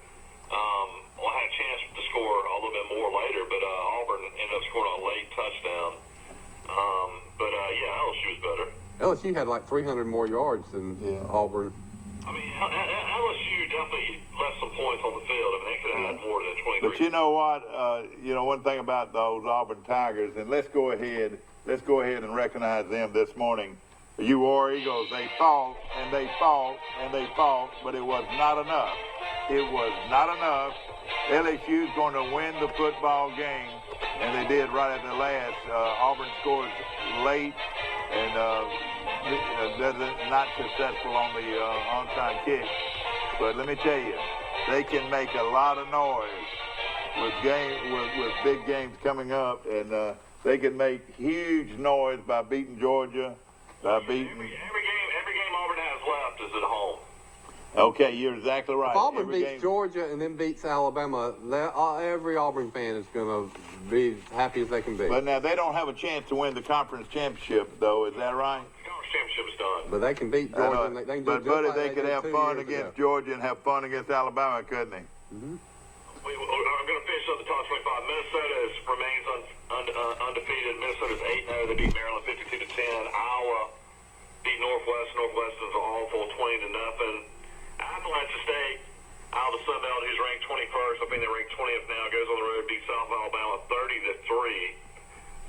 Had a chance to score a little bit more later, but Auburn ended up scoring on a late touchdown. LSU was better. LSU had like 300 more yards than Auburn. I mean, LSU definitely left some points on the field. I mean, they could have had more than 23. But you know what? One thing about those Auburn Tigers, and let's go ahead and recognize them this morning. You War Eagles, they fought and they fought and they fought, but it was not enough. It was not enough. LSU's going to win the football game, and they did right at the last. Auburn scores late and not successful on the onside kick. But let me tell you, they can make a lot of noise with big games coming up, and they can make huge noise by beating Georgia, by beating. Every game Auburn has left is at home. Okay, you're exactly right. If Auburn Every beats game- Georgia and then beats Alabama, every Auburn fan is going to be happy as they can be. But now they don't have a chance to win the conference championship, though. Is that right? The conference championship is done. But they can beat I know Georgia. it. And they can do But just buddy, like they could did have 2 fun years against ago. Georgia and have fun against Alabama, couldn't they? I'm going to finish up the top 25. Minnesota remains undefeated. Minnesota's 8-0. They beat Maryland 52-10. Iowa beat Northwest. Northwestern's awful, 20-0. Appalachian State, out of the Sun Belt, who's ranked 21st. I think they're ranked 20th now. Goes on the road, beats South Alabama 30-3.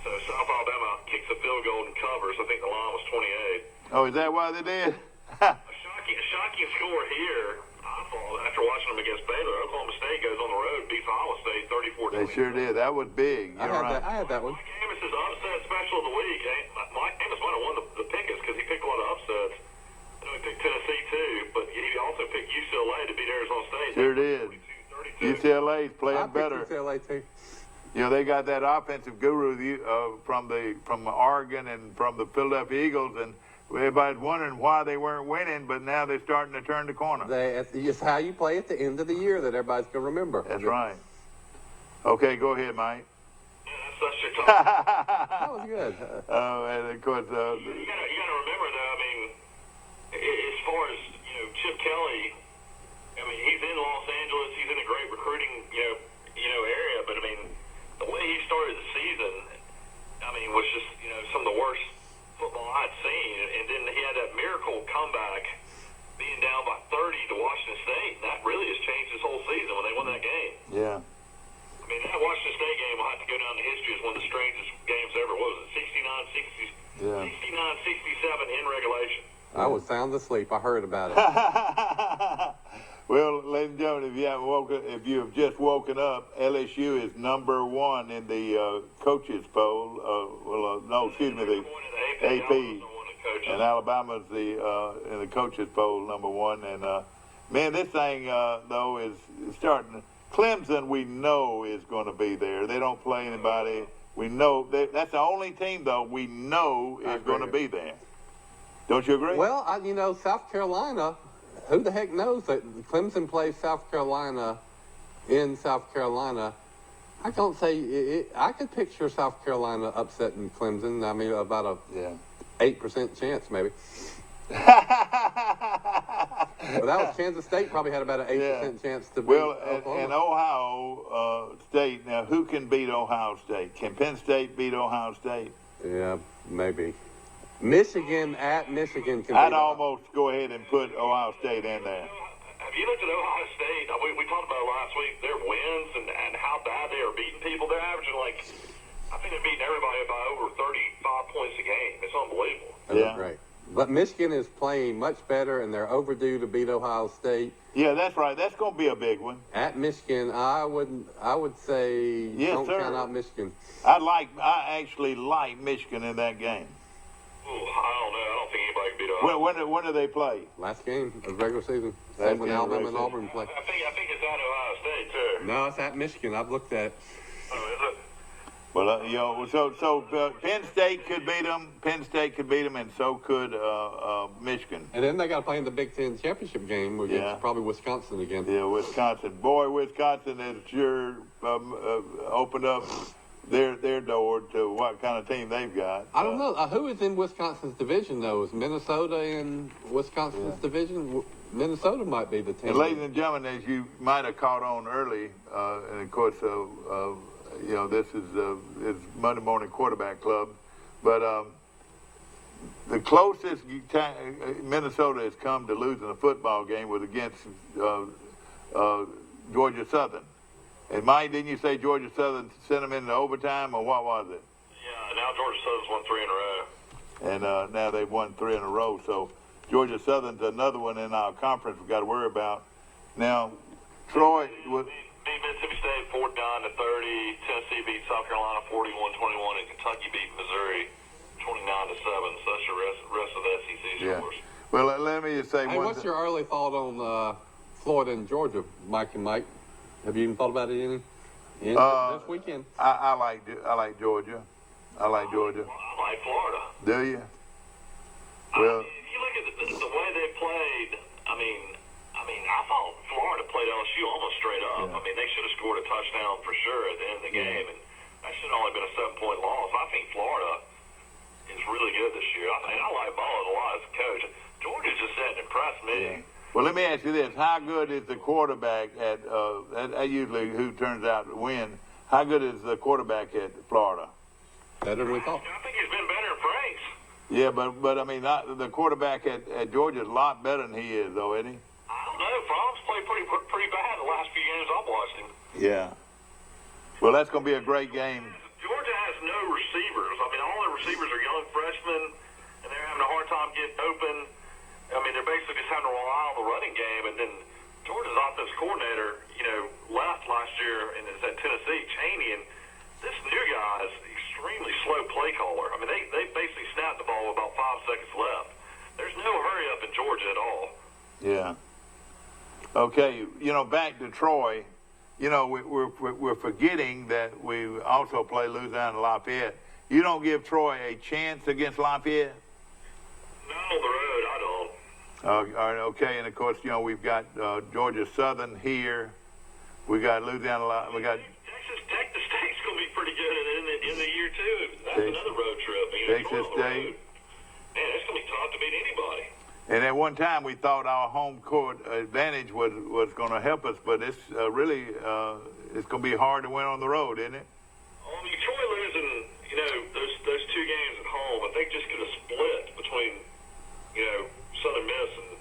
So South Alabama kicks a field goal and covers. I think the line was 28. Oh, is that why they did? A shocking score here. I thought after watching them against Baylor, Oklahoma State goes on the road, beats Iowa State 34-20. They sure did. That was big. I had that one. Mike Amos is upset special of the week. Mike Amos might have won the pickets because he picked a lot of upsets. I know he picked Tennessee too, but he also picked UCLA to beat Arizona State. Sure did. 42-32. UCLA's I playing picked better. UCLA too. You know, they got that offensive guru from Oregon and from the Philadelphia Eagles, and everybody's wondering why they weren't winning, but now they're starting to turn the corner. It's how you play at the end of the year that everybody's going to remember. That's right. Okay, go ahead, Mike. Yeah, that's your top. That was good. And of course, You gotta remember though. I mean, as far as Chip Kelly, I mean he's in Los Angeles. He's in a great recruiting area. But I mean, the way he started the season, I mean, was just some of the worst football I'd seen. And then he had that miracle comeback, being down by 30 to Washington State. And that really has changed his whole season when they won that game. yeah. I mean, that Washington State game will have to go down in history as one of the strangest games ever. What was it? 69-67 in regulation. I was sound asleep. I heard about it. Well, ladies and gentlemen, if you have just woken up, LSU is number 1 in the coaches poll. The AP, and Alabama's in the coaches poll number 1. And man, this thing though is starting. Clemson, we know is going to be there. They don't play anybody. We know that's the only team though we know is going to be there. Don't you agree? Well, South Carolina, who the heck knows that Clemson plays South Carolina in South Carolina. I can't say I could picture South Carolina upsetting Clemson. I mean, about a 8% chance maybe. Well, that was Kansas State probably had about an 8% chance to beat Oklahoma. And Ohio State. Now, who can beat Ohio State? Can Penn State beat Ohio State? Yeah, maybe. Michigan at Michigan can I'd beat almost go ahead and put Ohio State in there. Have you looked at Ohio State? We talked about it last week. Their wins and how bad they are beating people. They're averaging I think they're beating everybody by over 35 points a game. It's unbelievable. That's right. But Michigan is playing much better, and they're overdue to beat Ohio State. Yeah, that's right. That's going to be a big one. At Michigan, I would say don't count out Michigan. I actually like Michigan in that game. Ooh, I don't know. I don't think anybody can beat Ohio. When do they play? Last game of regular season. Last Same when game of Alabama and regular Auburn play. I think it's at Ohio State too. No, it's at Michigan. I've looked at it. Oh, is it? Well, so Penn State could beat them. Penn State could beat them, and so could Michigan. And then they got to play in the Big Ten championship game against probably Wisconsin again. Yeah, Wisconsin. Boy, Wisconsin has sure opened up their door to what kind of team they've got. I don't know. Who is in Wisconsin's division, though? Is Minnesota in Wisconsin's division? Minnesota might be the team. And ladies and gentlemen, as you might have caught on early, and of course, this is Monday Morning Quarterback Club, but the closest Minnesota has come to losing a football game was against Georgia Southern. And Mike, didn't you say Georgia Southern sent them into overtime, or what was it? Yeah, now Georgia Southern's won 3 in a row. And now they've won 3 in a row. So Georgia Southern's another one in our conference we've got to worry about. Now, Troy was... Beat Mississippi State 49-30. Tennessee beat South Carolina 41-21, and Kentucky beat Missouri 29-7. So that's your rest of the SEC scores. Well, let me just say Hey, what's your early thought on Florida and Georgia, Mike and Mike. Have you even thought about it any? This weekend? I like Georgia. I like Georgia. I like Florida. Do you? Well, If you look at the way they played, I thought Florida played LSU almost straight up. Yeah. I mean, they should have scored a touchdown for sure at the end of the game, and that should have only been a 7-point loss. I think Florida is really good this year. I like Ballard a lot as a coach. Georgia just didn't impress me. well, let me ask you this: how good is the quarterback at? Usually, who turns out to win? How good is the quarterback at Florida? Better than we thought. I think he's been better than Franks. Yeah, but I mean, the quarterback at Georgia is a lot better than he is, though, isn't he? I don't know. Franks played pretty bad the last few games I've watched him. Yeah. Well, that's going to be a great game. Georgia has no receivers. I mean, all their receivers are young freshmen, and they're having a hard time getting open. I mean, they're basically just having to rely on the running game. And then Georgia's offensive coordinator, left last year and is at Tennessee, Chaney, and this new guy is extremely slow play caller. I mean, they basically snapped the ball with about 5 seconds left. There's no hurry up in Georgia at all. Yeah. Okay, back to Troy. We're forgetting that we also play Louisiana and Lafayette. You don't give Troy a chance against Lafayette? No, on the road, I don't. All right, okay, and of course, we've got Georgia Southern here. We got Louisiana. We got Texas State's going to be pretty good in the year too. That's another road trip. Texas State. Man, it's going to be tough to beat anybody. And at one time, we thought our home court advantage was going to help us, but it's really it's going to be hard to win on the road, isn't it? I mean, Troy losing, those 2 games at home, I think just could have split between, Southern Miss and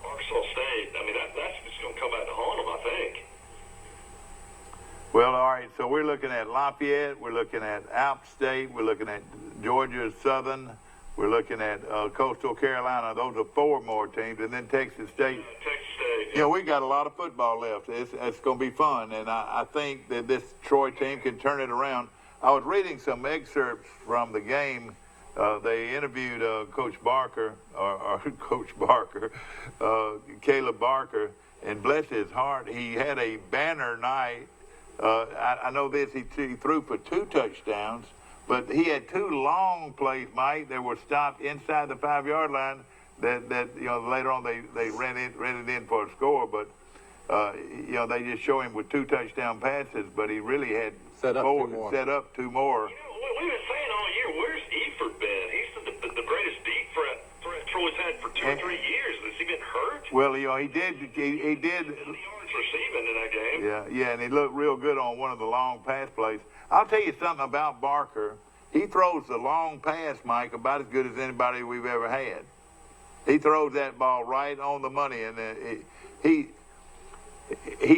Arkansas State. I mean, that's just going to come back to haunt them, I think. Well, all right, so we're looking at Lafayette, we're looking at App State, we're looking at Georgia Southern, we're looking at Coastal Carolina. Those are 4 more teams, and then Texas State. Texas State. We got a lot of football left. It's going to be fun, and I think that this Troy team can turn it around. I was reading some excerpts from the game. They interviewed Coach Barker, or Coach Barker, Caleb Barker, and bless his heart, he had a banner night. I know this, he threw for 2 touchdowns, but he had 2 long plays, Mike, that were stopped inside the 5-yard line that later on they ran it in for a score, but they just show him with 2 touchdown passes, but he really had set up 2 more. We've been saying all year, where's Eford been? He's the greatest deep threat Troy's had for 2 or 3 years. Has he been hurt? Well, he did. 20 yards receiving in that game. Yeah, and he looked real good on one of the long pass plays. I'll tell you something about Barker. He throws the long pass, Mike, about as good as anybody we've ever had. He throws that ball right on the money, and he's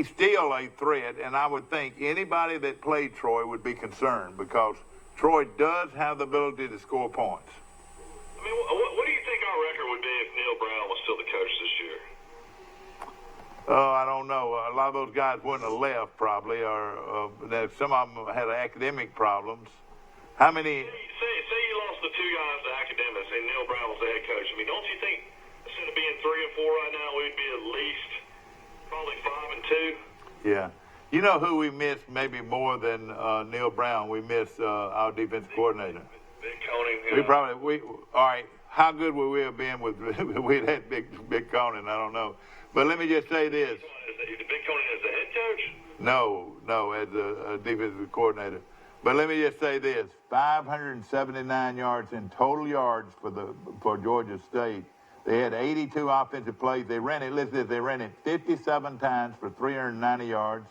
still a threat, and I would think anybody that played Troy would be concerned because Troy does have the ability to score points. I mean, what do you think our record would be if Neil Brown was still the coach this year? I don't know. A lot of those guys wouldn't have left probably, or some of them had academic problems. How many? Say you lost the 2 guys to academics and Neil Brown was the head coach. I mean, don't you think instead of being 3 and 4 right now, we'd be at least probably 5 and 2? Yeah. You know who we missed maybe more than Neil Brown? We missed our defensive coordinator. Big Conan. All right. How good would we have been with we'd had Big Conan? I don't know. But let me just say this. Big Conan as the head coach? No, as a defensive coordinator. But let me just say this: 579 yards in total yards for Georgia State. They had 82 offensive plays. They ran it. Listen to this: they ran it 57 times for 390 yards,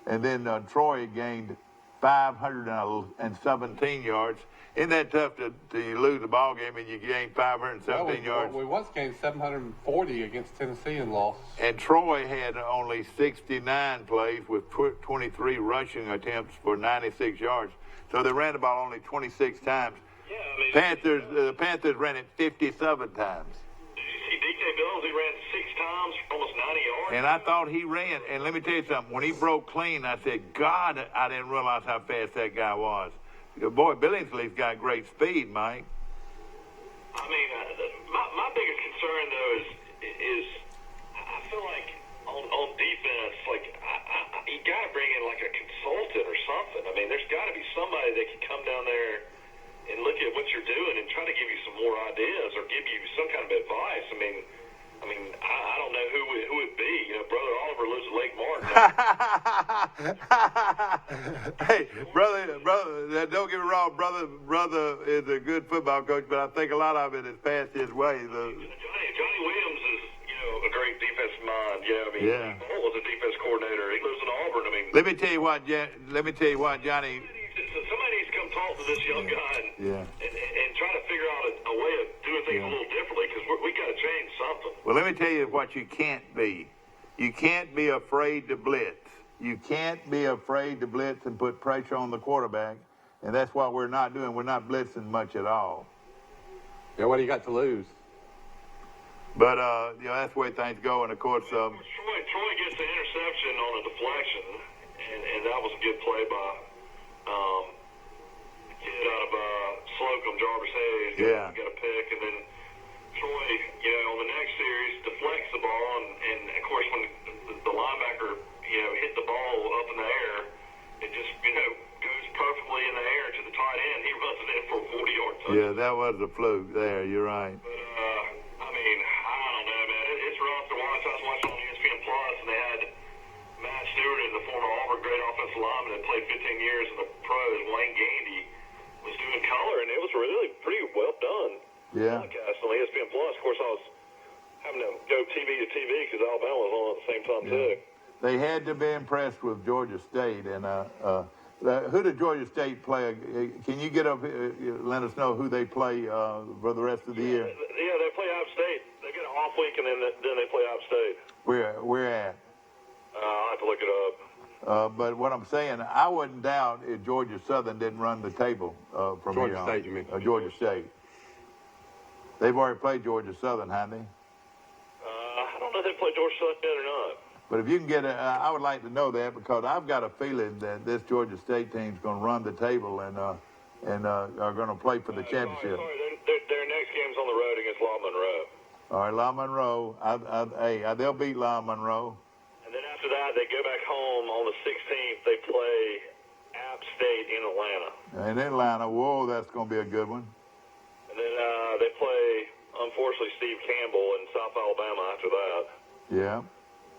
and then Troy gained 517 yards. Isn't that tough to lose a ball game and you gain 517 yards? We once gained 740 against Tennessee and lost. And Troy had only 69 plays with 23 rushing attempts for 96 yards. So they ran the ball only 26 times. Yeah, I mean, the Panthers ran it 57 times. Did you see DK Bills? He ran 6 times for almost 90 yards. And I thought he ran. And let me tell you something. When he broke clean, I said, God, I didn't realize how fast that guy was. Boy, Billingsley's got great speed, Mike. I mean, my biggest concern though is I feel like on on defense, like, you got to bring in like a consultant or something. I mean, there's got to be somebody that can come down there and look at what you're doing and try to give you some more ideas or give you some kind of advice. I mean, I don't know who it'd be. You know, Brother Oliver lives at Lake Martin. Hey, brother, don't get me wrong, brother is a good football coach, but I think a lot of it has passed his way. Johnny Williams is, you know, a great defensive mind. Yeah, I mean, Yeah. Paul was a defense coordinator. He lives in Auburn. I mean, Let me tell you what, Johnny. somebody needs to come talk to this young guy and try to figure out a way of doing things a little differently because we got to change something. Well, let me tell you what you can't be. You can't be afraid to blitz. You can't be afraid to blitz and put pressure on the quarterback, and that's what we're not doing. We're not blitzing much at all. Yeah, what do you got to lose? But, you know, that's the way things go, and of course... Troy gets the interception on a deflection, and that was a good play by the kid out of Slocum, Jarvis Hayes. Got a pick, and then Troy, you know, on the next series, deflects the ball, and of course, when the linebacker, you know, hit the ball up in the air, it just, you know, goes perfectly in the air to the tight end. He runs it in for a 40-yard touchdown. Yeah, that was a fluke there. You're right. But, I mean, I don't know, man. It's rough to watch. I was watching on ESPN Plus, and they had Matt Stewart, the former Auburn great offensive lineman that played 15 years in the pros. Wayne Gandy was doing color, and it was really pretty well done. Yeah. Podcast on ESPN Plus. Of course, I was having to go TV to TV because Alabama was on at the same time too. They had to be impressed with Georgia State, and who did Georgia State play? Can you get up? Let us know who they play for the rest of the year. Yeah, they play App State. They get an off week, and then they play App State. Where at? I'll have to look it up. But what I'm saying, I wouldn't doubt if Georgia Southern didn't run the table from Georgia here on. State, you mean? Georgia State. They've already played Georgia Southern, haven't they? I don't know if they play Georgia Southern yet or not. But if you can get I would like to know that because I've got a feeling that this Georgia State team's going to run the table and are going to play for the championship. Sorry. Their next game's on the road against La Monroe. All right, La Monroe. They'll beat La Monroe. And then after that, they go back home on the 16th. They play App State in Atlanta. In Atlanta, whoa, that's going to be a good one. And then they play, unfortunately, Steve Campbell in South Alabama after that. Yeah.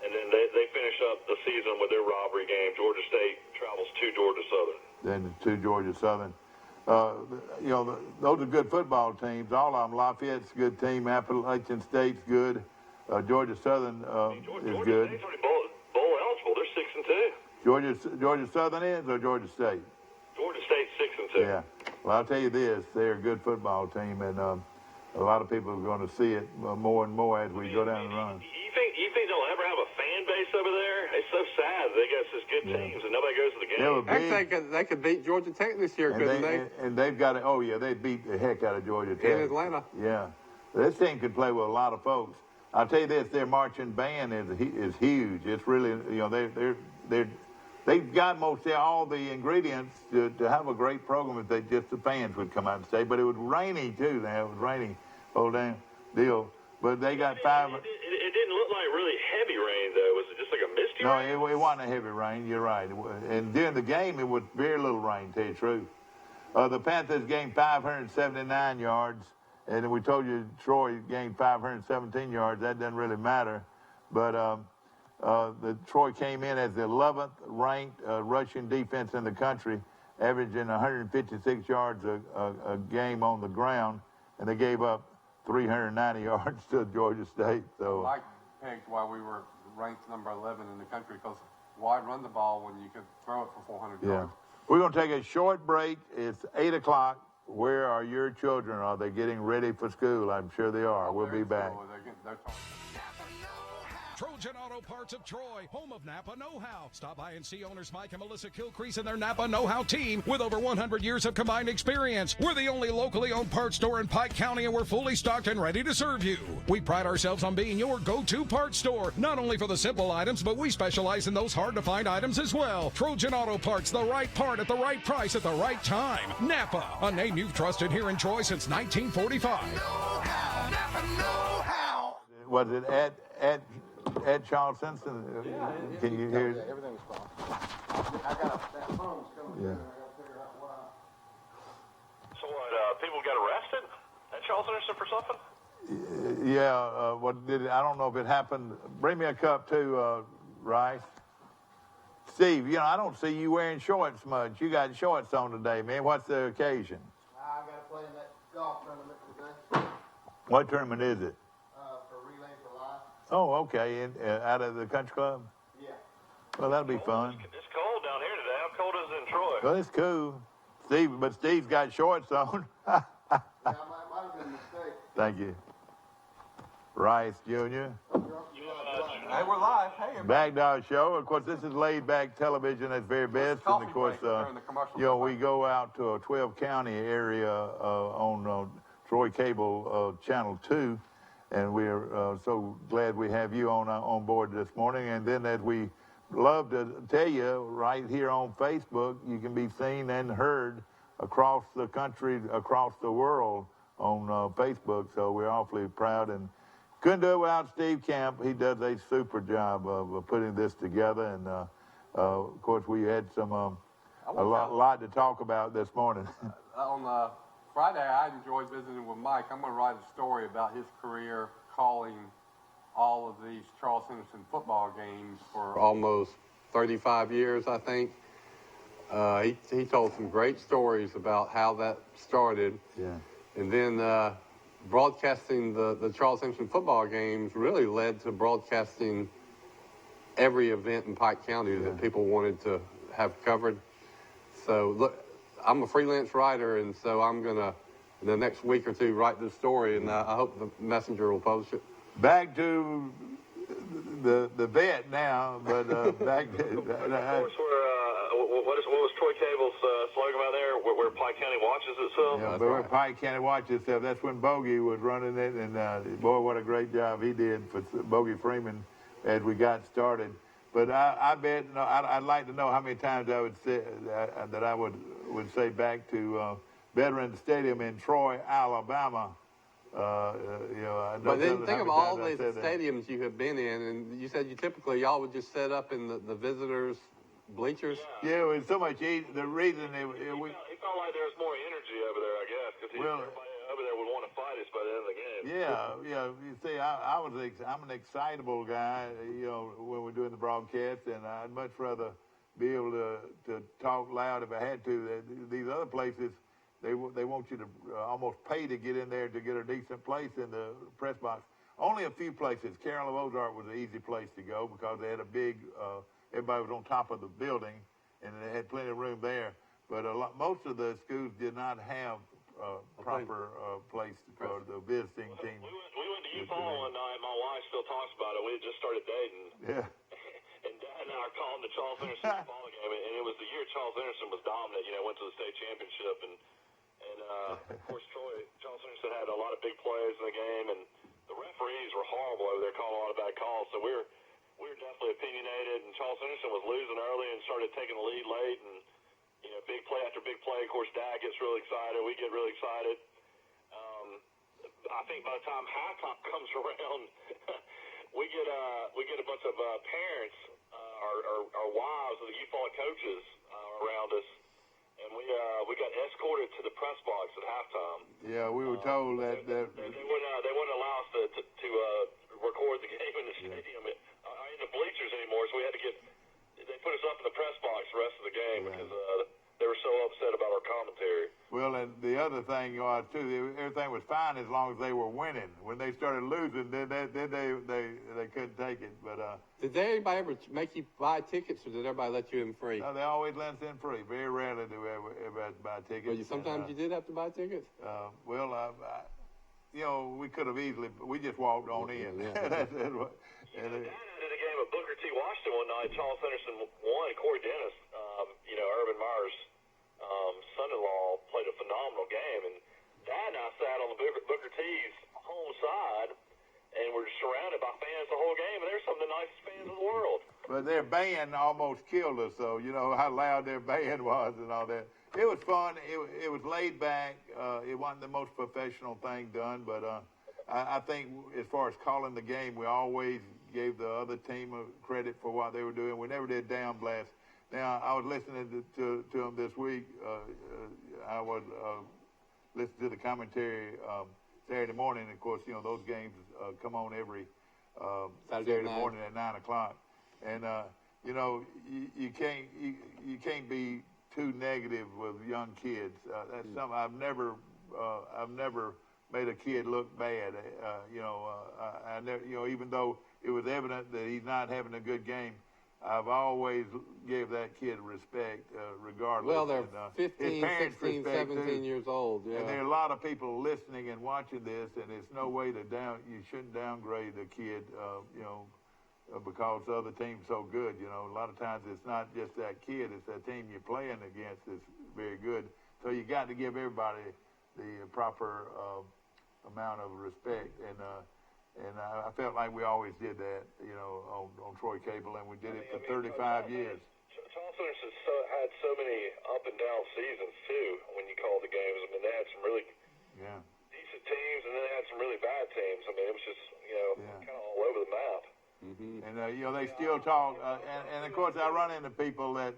And then they finish up the season with their robbery game. Georgia State travels to Georgia Southern. Then to Georgia Southern. You know, those are good football teams. All of them. Lafayette's a good team. Appalachian State's good. Georgia Southern is good. Georgia State's already bowl eligible. They're 6-2. Georgia Southern is or Georgia State? Georgia State's 6-2. Yeah. Well, I'll tell you this: they're a good football team, and a lot of people are going to see it more and more as we go down the run. You think they'll ever have a fan base over there? It's so sad. They got such good teams, and nobody goes to the game. Actually, they could beat Georgia Tech this year, couldn't they? And they've got it. Oh yeah, they beat the heck out of Georgia Tech In Atlanta. Yeah, this team could play with a lot of folks. I'll tell you this: their marching band is huge. It's really, you know, they've got all the ingredients to have a great program if the fans would come out and stay. But it was rainy too. It was rainy, whole damn deal. But they got five. It didn't look like really heavy rain though. Was it just like a misty rain? No, it wasn't a heavy rain. You're right. And during the game, it was very little rain. To tell you the truth, the Panthers gained 579 yards, and we told you Troy gained 517 yards. That doesn't really matter, but the Troy came in as the 11th ranked rushing defense in the country, averaging 156 yards a game on the ground, and they gave up 390 yards to Georgia State. So Mike pegged why we were ranked number 11 in the country because why run the ball when you could throw it for 400 yards? We're going to take a short break. It's 8 o'clock. Where are your children? Are they getting ready for school? I'm sure they are. We'll be back. Trojan Auto Parts of Troy, home of Napa Know-How. Stop by and see owners Mike and Melissa Kilcrease and their Napa Know-How team with over 100 years of combined experience. We're the only locally owned parts store in Pike County, and we're fully stocked and ready to serve you. We pride ourselves on being your go-to parts store, not only for the simple items, but we specialize in those hard-to-find items as well. Trojan Auto Parts, the right part at the right price at the right time. Napa, a name you've trusted here in Troy since 1945. Was it Ed Charles Simpson, can you hear? Yeah, everything's fine. I got that phone's coming through, and I got to figure out why. So what, people got arrested at Charles Anderson for something? Yeah, what did it, I don't know if it happened. Bring me a cup too, Rice. Steve, you know, I don't see you wearing shorts much. You got shorts on today, man. What's the occasion? I got to play in that golf tournament today. What tournament is it? For Relay for Life. Oh, okay, out of the country club? Yeah. Well, that'll be fun. It's cold down here today. How cold is it in Troy? Well, it's cool. But Steve's got shorts on. Yeah, I might have been a mistake. Thank you. Rice Jr. Hey, we're live. Hey, everybody. Bagdog Show. Of course, this is laid back television at its very best. And of course, you know, we go out to a 12 county area on Troy Cable Channel 2. And we're so glad we have you on board this morning. And then, as we love to tell you, right here on Facebook, you can be seen and heard across the country, across the world on Facebook. So we're awfully proud and couldn't do it without Steve Camp. He does a super job of putting this together. And of course, we had a lot to talk about this morning. On Friday, I enjoyed visiting with Mike. I'm going to write a story about his career calling all of these Charles Henderson football games for almost 35 years, I think. He told some great stories about how that started. Yeah. And then broadcasting the Charles Henderson football games really led to broadcasting every event in Pike County that people wanted to have covered. So look, I'm a freelance writer, and so I'm going to, in the next week or two, write this story, and I hope the Messenger will publish it. Back to the vet now, but back to... Of course, what was Troy Cable's slogan out there? Where Pike County watches itself? Yeah, but where Pike County watches itself, that's when Bogey was running it, and boy, what a great job he did for Bogey Freeman as we got started. But I bet, I'd like to know how many times I would say that I would say back to Veterans Stadium in Troy, Alabama. You know, But then think of all the stadiums you have been in, and you said y'all would just set up in the visitors' bleachers. Yeah, it was so much easier. The reason He felt like there was more energy over there, I guess, because everybody over there would want to fight us by the end of the game. Yeah. You see, I'm an excitable guy. You know, when we're doing the broadcast, and I'd much rather be able to talk loud if I had to. These other places, they want you to almost pay to get in there to get a decent place in the press box. Only a few places. Carroll of Ozark was an easy place to go because they had a big. Everybody was on top of the building, and they had plenty of room there. But most of the schools did not have proper place for the visiting team. We went to Utah one night. My wife still talks about it. We had just started dating. Yeah. And Dad and I are calling the Charles Anderson football game, and it was the year Charles Anderson was dominant. You know, went to the state championship, and of course Charles Anderson had a lot of big plays in the game, and the referees were horrible over there, calling a lot of bad calls. So we were definitely opinionated, and Charles Anderson was losing early and started taking the lead late, and you know, big play after big play. Of course, Dad gets really excited. We get really excited. I think by the time halftime comes around, we get a bunch of parents, our wives of the youth football coaches around us, and we got escorted to the press box at halftime. Yeah, we were told that they wouldn't allow us to record the game in the stadium in the bleachers anymore. So they put us up in the press box the rest of the game because they were so upset about our commentary. Well, and the other thing was too, everything was fine as long as they were winning. When they started losing, then they couldn't take it. But did anybody ever make you buy tickets, or did everybody let you in free? no, they always let us in free. Very rarely do everybody buy tickets. But sometimes you did have to buy tickets. You know, we could have easily. We just walked on in. Yeah. That's it. Dad did a game of Booker T. Washington one night. Charles Henderson won. Corey Dennis, Urban Meyer's son-in-law, played a phenomenal game, and Dad and I sat on the Booker T's home side, and we're surrounded by fans the whole game, and they're some of the nicest fans in the world. But their band almost killed us, though. You know how loud their band was and all that. It was fun. It was laid back. It wasn't the most professional thing done, but I think as far as calling the game, we always gave the other team credit for what they were doing. We never did down blast. Now, I was listening to them this week. I was listening to the commentary Saturday morning. Of course, you know, those games come on every Saturday morning at 9 o'clock. And, you know, you can't be too negative with young kids. That's something I've never made a kid look bad. You know, I never, you know, even though it was evident that he's not having a good game, I've always gave that kid respect, regardless. Well, they're and, 15, 16, 17 years old. Yeah. And there are a lot of people listening and watching this, and it's no way to you shouldn't downgrade a kid, you know, because the other team's so good. You know, a lot of times it's not just that kid, it's that team you're playing against that's very good. So you got to give everybody the proper amount of respect, and I felt like we always did that, you know, on Troy Cable, and we did it for 35 years. Charles Henderson had so many up and down seasons too. When you call the games, I mean, they had some really decent teams, and then they had some really bad teams. I mean, it was just, you know, kind of all over the map. Mm-hmm. And you know, they still talk, and of course I run into people that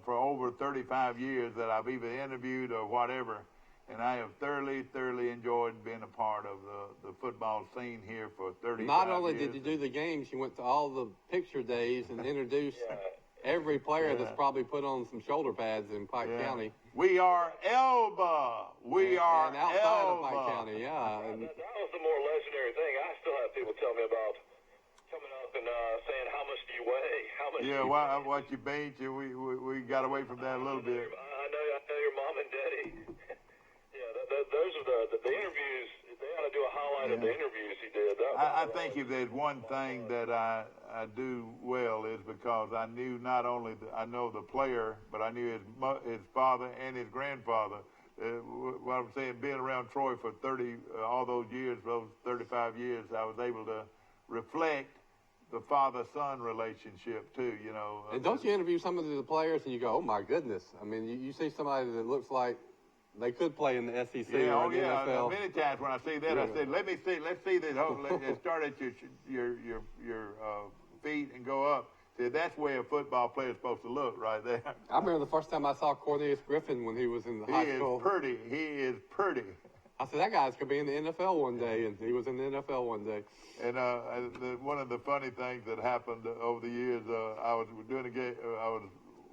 for over 35 years that I've either interviewed or whatever, and I have thoroughly enjoyed being a part of the football scene here for 35 years. Not only did you do the games, you went to all the picture days and introduced every player that's probably put on some shoulder pads in Pike County. We are Elba. We are and outside Elba. of Pike County, And that was the more legendary thing. I still have people tell me about coming up and saying, how much do you weigh? How much? Yeah, what you bench? We got away from that a little bit. I know your mom and daddy. Those are the interviews. They ought to do a highlight of the interviews he did. I think if there's one thing that I do well is because I knew not only I know the player, but I knew his father and his grandfather. What I'm saying, being around Troy for all those years, those 35 years, I was able to reflect the father-son relationship too. You know. And don't you interview some of the players and you go, oh my goodness! I mean, you see somebody that looks like they could play in the SEC or the NFL. Many times when I see that, I said, let's see this. Let's start at your feet and go up. See, that's where a football player is supposed to look, right there. I remember the first time I saw Cornelius Griffin when he was in the high school. He is pretty. I said, that guy's going to be in the NFL one day, and he was in the NFL one day. And one of the funny things that happened over the years, I was doing a game,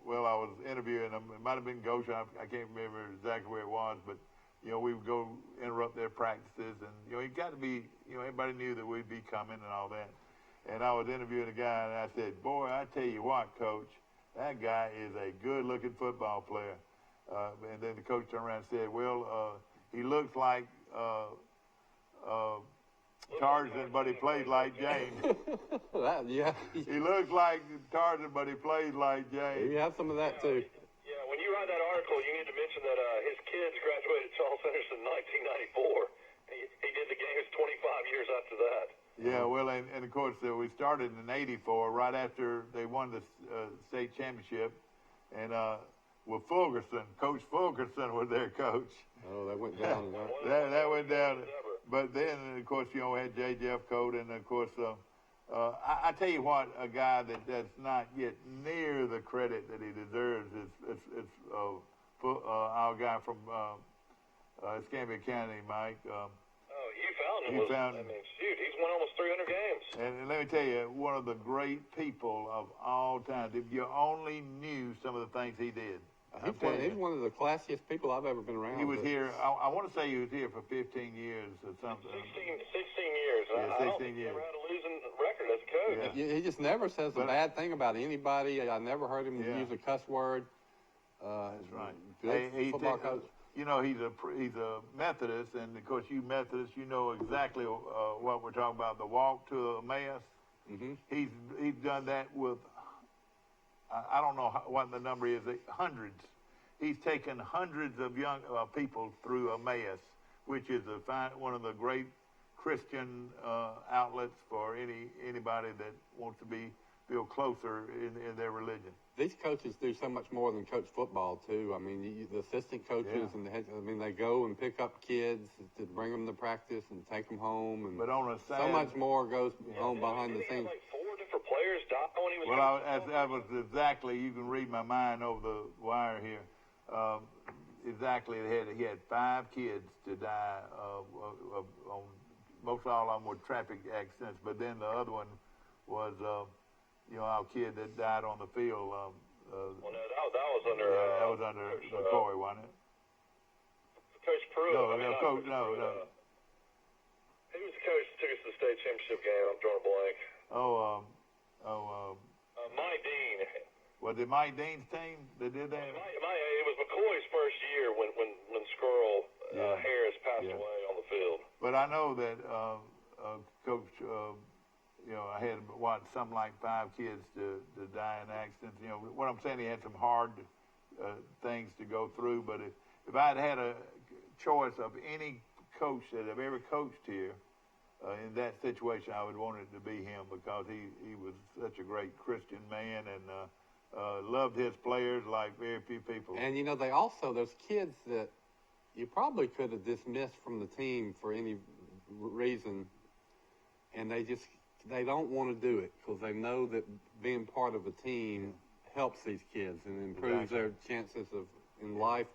I was interviewing them. It might have been Goshen. I can't remember exactly where it was, but, you know, we would go interrupt their practices. And, you know, it got to be, you know, everybody knew that we'd be coming and all that. And I was interviewing a guy, and I said, boy, I tell you what, Coach, that guy is a good-looking football player. And then the coach turned around and said, well, he looks like Tarzan, but he plays like James. He looks like Tarzan, but he plays like James. You have some of that too. Yeah, when you write that article, you need to mention that his kids graduated Charles Henderson in 1994. He did the games 25 years after that. Yeah, well, and of course we started in '84, right after they won the state championship, and with Fulgerson, Coach Fulgerson was their coach. Oh, that went down. that went down. But then, of course, you know, we had J. Jeff Code, and of course, I tell you what, a guy that's not yet near the credit that he deserves is our guy from Escambia County, Mike. You found him. I mean, shoot, he's won almost 300 games. And let me tell you, one of the great people of all time. If you only knew some of the things he did. He's one of the classiest people I've ever been around. He was here, I want to say he was here for 15 years or something. 16 years. Yeah, 16 I don't think years. he ever had a losing record as a coach. Yeah. He just never says a bad thing about anybody. I never heard him use a cuss word. That's right. Good football coach. You know, he's a Methodist, and of course, you Methodists, you know exactly what we're talking about. The walk to Emmaus. Mm-hmm. He's done that with I don't know what the number is. Hundreds. He's taken hundreds of young people through Emmaus, which is one of the great Christian outlets for anybody that wants to be feel closer in their religion. These coaches do so much more than coach football too. I mean, the assistant coaches and the head, I mean, they go and pick up kids to bring them to practice and take them home, and But on a sad, so much more goes on behind the Didn't he have sines. like 4 different players die when he was that was exactly, you can read my mind over the wire here. Exactly, he had 5 kids to die on, most all of them were traffic accidents, but then the other one was, our kid that died on the field. well, no, that was under. That was under McCoy, wasn't it? Coach Pruitt. No, I mean, no, not Coach, Pruitt, no. He was the coach that took us to the state championship game. I'm drawing a blank. Mike Dean. Was it Mike Dean's team that did that? It was McCoy's first year when Skrull Harris passed away on the field. But I know that Coach, I had something like 5 kids to die in accidents. What I'm saying, he had some hard things to go through. But if I'd had a choice of any coach that I've ever coached here in that situation, I would want it to be him, because he was such a great Christian man and loved his players like very few people. And there's kids that you probably could have dismissed from the team for any reason, and they don't want to do it because they know that being part of a team helps these kids and improves their chances in life.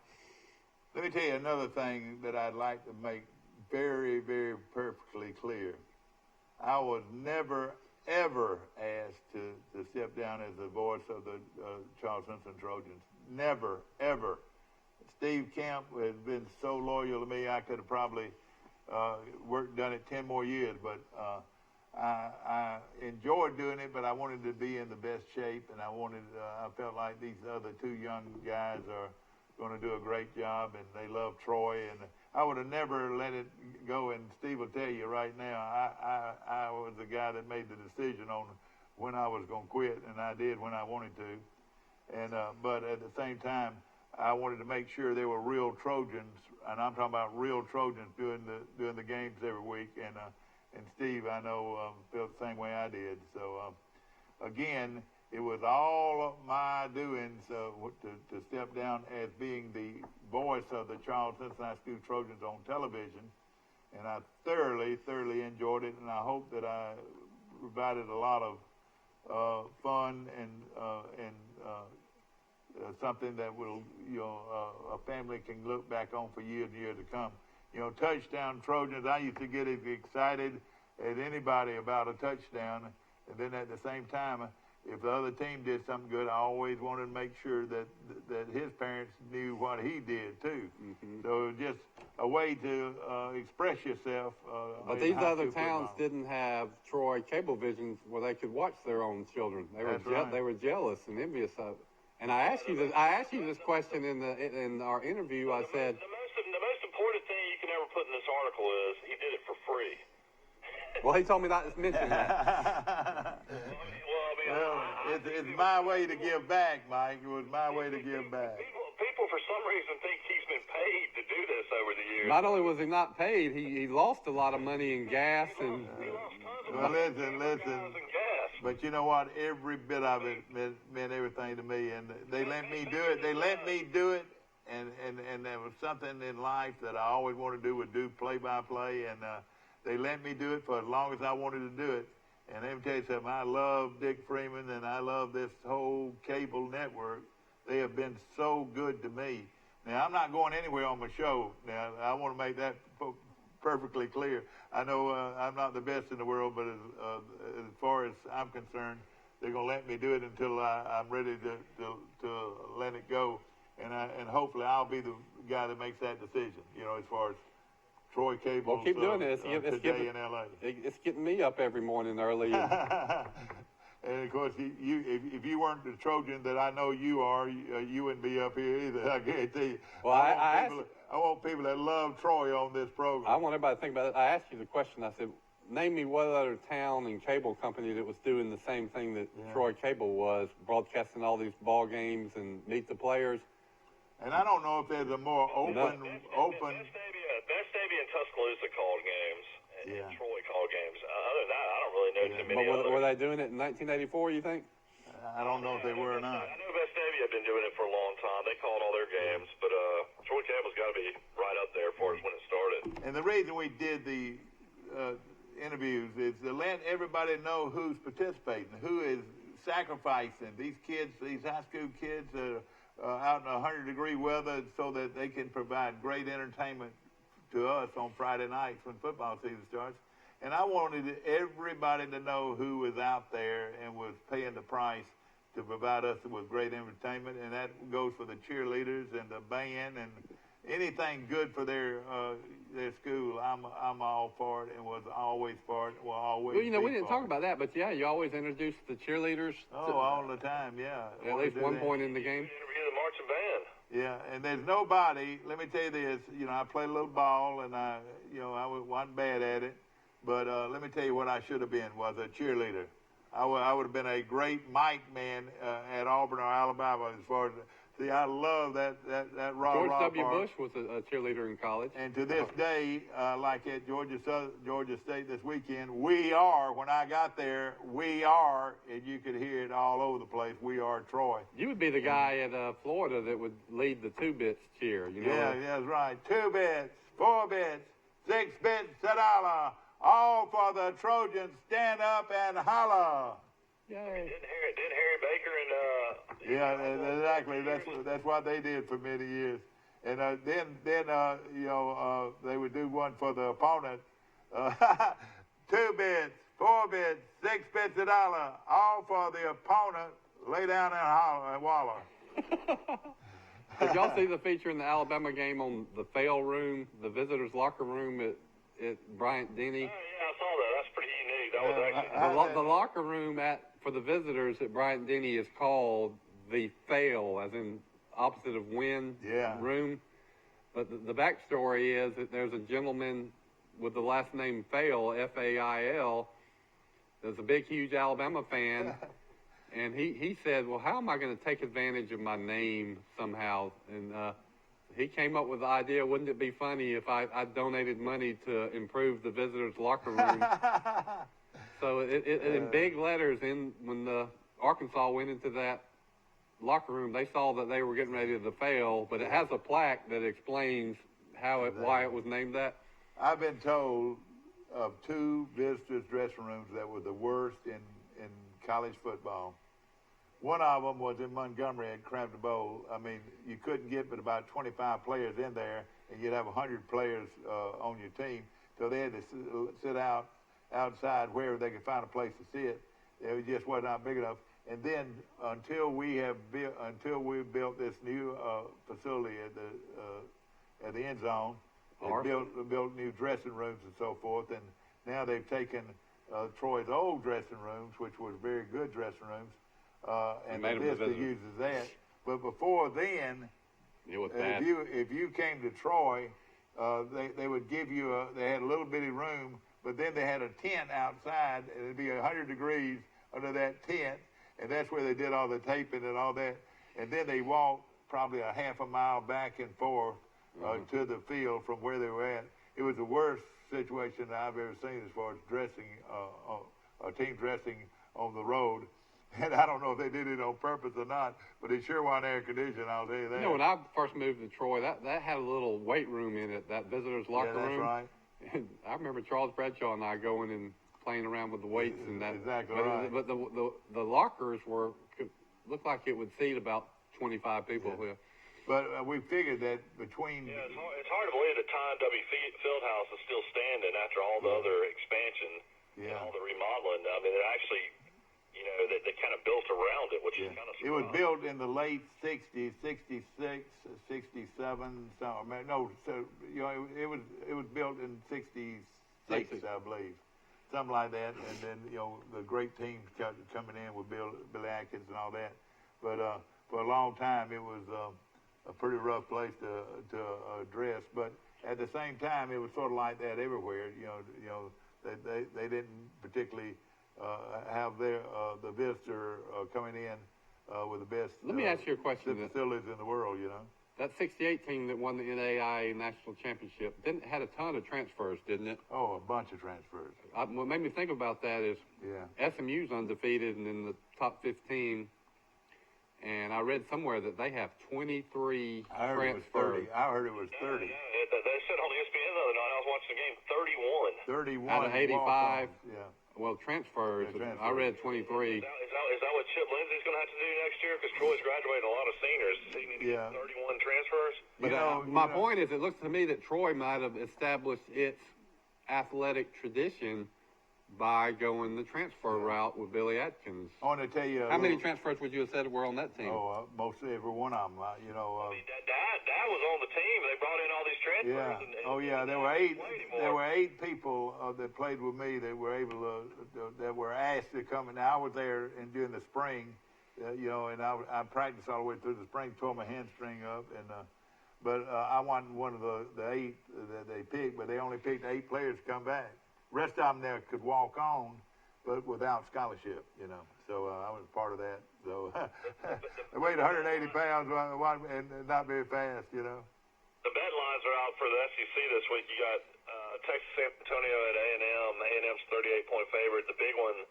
Let me tell you another thing that I'd like to make very, very perfectly clear. I was never, ever asked to step down as the voice of the Charles Simpson Trojans. Never, ever. Steve Camp has been so loyal to me, I could have probably done it 10 more years, but I enjoyed doing it, but I wanted to be in the best shape, and I felt like these other 2 young guys are going to do a great job, and they love Troy, and I would have never let it go. And Steve will tell you right now, I was the guy that made the decision on when I was going to quit, and I did when I wanted to. And but at the same time, I wanted to make sure they were real Trojans, and I'm talking about real Trojans doing the games every week. And Steve, I know, felt the same way I did. So again, it was all of my doings to step down as being the voice of the Charles Simpson High School Trojans on television, and I thoroughly, thoroughly enjoyed it, and I hope that I provided a lot of fun and something that will, a family can look back on for years and years to come. Touchdown Trojans, I used to get as excited as anybody about a touchdown, and then at the same time, if the other team did something good, I always wanted to make sure that his parents knew what he did too. Mm-hmm. So it was just a way to express yourself. But these other towns didn't have Troy Cablevisions where they could watch their own children. They were jealous and envious of it. And I asked you this question in our interview. I said the most important thing you can ever put in this article is he did it for free. Well, he told me not to mention that. It's my way to give back, Mike. It was my way to give back. People for some reason think he's been paid to do this over the years. Not only was he not paid, he lost a lot of money in gas and. Well, listen. But you know what? Every bit of it meant everything to me, and they let me do it. And there was something in life that I always wanted to do play-by-play, and they let me do it for as long as I wanted to do it. And let me tell you something, I love Dick Freeman, and I love this whole cable network. They have been so good to me. Now, I'm not going anywhere on my show. Now, I want to make that perfectly clear. I know I'm not the best in the world, but as far as I'm concerned, they're going to let me do it until I'm ready to let it go. And hopefully I'll be the guy that makes that decision, as far as Troy Cable. Well, keep doing this. Today in L.A. It's getting me up every morning early. And of course, if you weren't the Trojan that I know you are, you wouldn't be up here either. I guarantee you. Well, I want people that love Troy on this program. I want everybody to think about it. I asked you the question. I said, name me what other town and cable company that was doing the same thing that Troy Cable was, broadcasting all these ball games and meet the players. And I don't know if there's a more open. Best Davy in Tuscaloosa called games, and Troy call games. Other than that, I don't really know too many But others. were they doing it in 1984, you think? I don't know if they were or not. I know Vestavia had been doing it for a long time. They called all their games, but Troy Cable's got to be right up there for us when it started. And the reason we did the interviews is to let everybody know who's participating, who is sacrificing. These kids, these high school kids that are out in 100-degree weather so that they can provide great entertainment to us on Friday nights when football season starts. And I wanted everybody to know who was out there and was paying the price to provide us with great entertainment. And that goes for the cheerleaders and the band and anything good for their school. I'm all for it and was always for it. Will always. Well, you know, be we didn't for talk it. about that, but yeah, you always introduce the cheerleaders. Oh, all the time, yeah. At Always least do one that. point in the game. Interview the marching band. Yeah, and there's nobody. Let me tell you this. You know, I played a little ball, and I wasn't bad at it. But let me tell you what I should have been was a cheerleader. I would have been a great mic man at Auburn or Alabama as far as. See, I love that rah George rah W. part. Bush was a cheerleader in college. And to this day, like at Georgia State this weekend, we are. When I got there, we are, and you could hear it all over the place. We are Troy. You would be the guy at Florida that would lead the 2-bits cheer. You know. Yeah, that's right. 2 bits, 4 bits, 6 bits, $1. All for the Trojans. Stand up and holla. Yay. Didn't Harry Baker and Yeah, exactly. That's what they did for many years. And then they would do one for the opponent. 2 bits, 4 bits, 6 bits, $1. All for the opponent. Lay down and holler and waller. Did y'all see the feature in the Alabama game on the fail room, the visitors' locker room at Bryant Denny? yeah, I saw that. That's pretty unique. That was actually. The locker room for the visitors at Bryant Denny is called the fail, as in opposite of win room. But the backstory is that there's a gentleman with the last name Fail, F-A-I-L, that's a big, huge Alabama fan. And he said, well, how am I going to take advantage of my name somehow? And he came up with the idea, wouldn't it be funny if I donated money to improve the visitors' locker room? So in big letters, when the Arkansas went into that locker room, they saw that they were getting ready to fail, but it has a plaque that explains why it was named that. I've been told of 2 visitors' dressing rooms that were the worst in college football. One of them was in Montgomery at Cramton Bowl. I mean, you couldn't get but about 25 players in there, and you'd have 100 players on your team. So they had to sit outside wherever they could find a place to sit. It just was not big enough. And then until we built this new facility at the end zone, and built new dressing rooms and so forth, and now they've taken Troy's old dressing rooms, which were very good dressing rooms, and the Vista uses that. But before then, it was bad. if you came to Troy, they would give you they had a little bitty room, but then they had a tent outside, and it'd be 100 degrees under that tent, and that's where they did all the taping and all that. And then they walked probably a half a mile back and forth to the field from where they were at. It was the worst situation that I've ever seen as far as dressing, a team dressing on the road. And I don't know if they did it on purpose or not, but it sure wasn't air conditioned, I'll tell you that. You know, when I first moved to Troy, that had a little weight room in it, that visitors' locker room. Yeah, that's right. And I remember Charles Bradshaw and I going and playing around with the weights and that. Exactly but, right. But the lockers looked like it would seat about 25 people here. But we figured that between... Yeah, it's hard to believe that Tom W. Fieldhouse is still standing after all the other expansion and all the remodeling. I mean, it actually, they kind of built around it, which is kind of surprising. It was built in the late 60s, 66, 67, something. No, so, it was built in 66, I believe. Something like that. And then, the great teams coming in with Billy Atkins and all that. But for a long time, it was... a pretty rough place to address, but at the same time, it was sort of like that everywhere. They didn't particularly have the visitor coming in with the best. Let me ask you a question. Facilities in the world. That 68 team that won the NAIA National Championship had a ton of transfers, didn't it? Oh, a bunch of transfers. What made me think about that is SMU's undefeated and in the top 15. And I read somewhere that they have 23 transfers. I heard it was 30. Yeah, they said on ESPN the other night, I was watching the game, 31. 31 out of 85. Yeah. Well, transfers. Yeah, transfers. I read 23. Is that what Chip Lindsey's going to have to do next year? Because Troy's graduating a lot of seniors. He needs to get 31 transfers. But my point is, it looks to me that Troy might have established its athletic tradition by going the transfer route with Billy Atkins. I want to tell you. How many transfers would you have said were on that team? Oh, most every one of them. Dad was on the team. They brought in all these transfers. Yeah. There were 8. There were 8 people that played with me that were able that were asked to come. And I was there during the spring, and I practiced all the way through the spring, tore my hamstring up, but I wasn't one of the 8 that they picked. But they only picked 8 players to come back. Rest of them there could walk on, but without scholarship, So I was part of that. So they weighed 180 pounds and not very fast, The bet lines are out for the SEC this week. You got Texas San Antonio at A&M. A&M's 38-point favorite. The big one,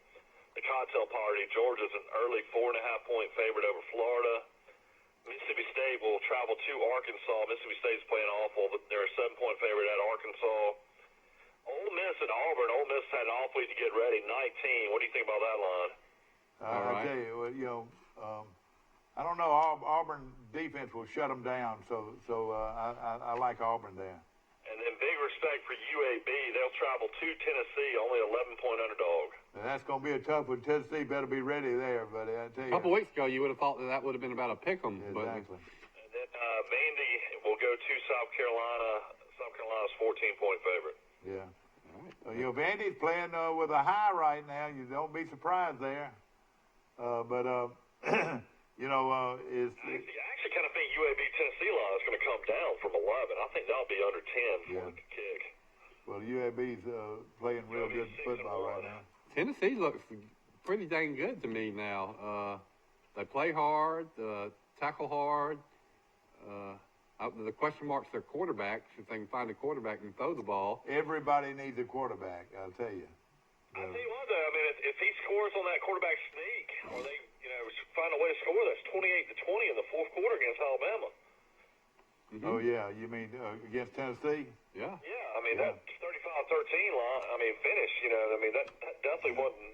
the cocktail party. Georgia's an early 4.5-point favorite over Florida. Mississippi State will travel to Arkansas. Mississippi State's playing awful, but they're a 7-point favorite at Arkansas. Ole Miss at Auburn. Ole Miss had an off week to get ready. 19. What do you think about that line? I tell you, I don't know. Auburn defense will shut them down, so I like Auburn there. And then big respect for UAB. They'll travel to Tennessee, only 11-point underdog. And that's going to be a tough one. Tennessee better be ready there, but I tell you. A couple weeks ago, you would have thought that would have been about a pick 'em. Exactly. And then Vandy will go to South Carolina. South Carolina's 14-point favorite. Yeah. Vandy's playing with a high right now. You don't be surprised there. Is I actually kind of think UAB Tennessee line is going to come down from 11. I think that'll be under 10 for the kick. Well, UAB's playing real good football right now. Tennessee looks pretty dang good to me now. They play hard, tackle hard. The question mark's their quarterbacks. If they can find a quarterback and throw the ball. Everybody needs a quarterback, I'll tell you. I'll tell you what, though. I mean, if he scores on that quarterback sneak, or they, find a way to score, that's 28-20 in the fourth quarter against Alabama. Mm-hmm. Oh, yeah. You mean against Tennessee? Yeah. Yeah. I mean, that 35-13 line, finish, that definitely wasn't,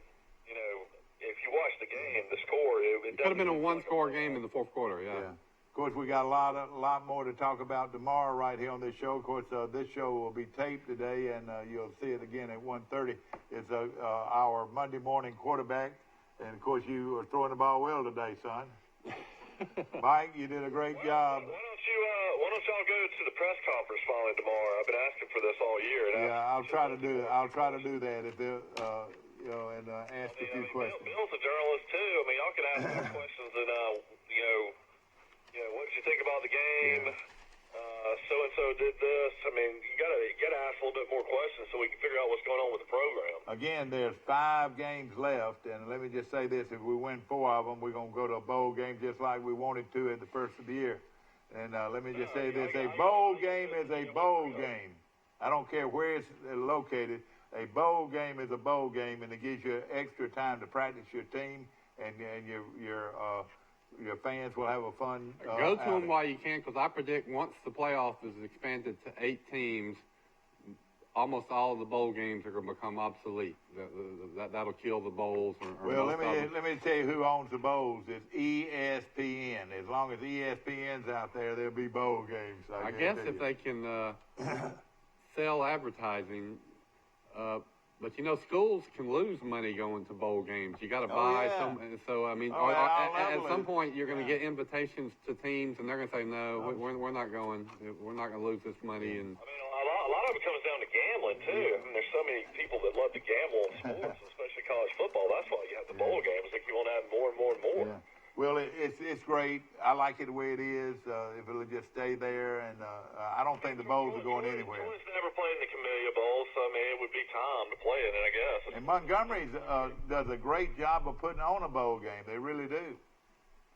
if you watch the game, the score, it could have been a one-score game in the fourth quarter, yeah. Of course, we got a lot more to talk about tomorrow right here on this show. Of course, this show will be taped today, and you'll see it again at 1:30. It's our Monday morning quarterback, and of course, you are throwing the ball well today, son. Mike, you did a great job. Why don't y'all go to the press conference finally tomorrow? I've been asking for this all year. Yeah, I'll try to do it. I'll try to do that if they're, and ask a few questions. Bill's a journalist too. Y'all can ask more questions and what did you think about the game? So and so did this. You gotta ask a little bit more questions so we can figure out what's going on with the program. Again, there's 5 games left, and let me just say this: if we win 4 of them, we're gonna go to a bowl game just like we wanted to at the first of the year. And let me just say this: a bowl game is a bowl game. I don't care where it's located. A bowl game is a bowl game, and it gives you extra time to practice your team, and your fans will have a fun Go to them while you can, because I predict once the playoff is expanded to 8 teams, almost all of the bowl games are going to become obsolete. That'll kill the bowls. Well, let me tell you who owns the bowls. It's ESPN. As long as ESPN's out there, there'll be bowl games. I guess if they can sell advertising. But schools can lose money going to bowl games. You got to buy some. So at some point you're going to get invitations to teams, and they're going to say no, we're not going. We're not going to lose this money. And a lot of it comes down to gambling too. There's so many people that love to gamble in sports, especially college football. That's why you have the bowl games. Like you want to have more and more and more. Yeah. Well, it's great. I like it the way it is. If it'll just stay there, and I don't think the bowls are going anywhere. Troy's never played in the Camellia Bowl, so it would be time to play in it, I guess. And Montgomery does a great job of putting on a bowl game. They really do.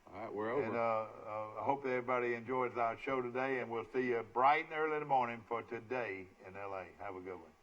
All right, we're over. And I hope hope that everybody enjoys our show today, and we'll see you bright and early in the morning for Today in LA. Have a good one.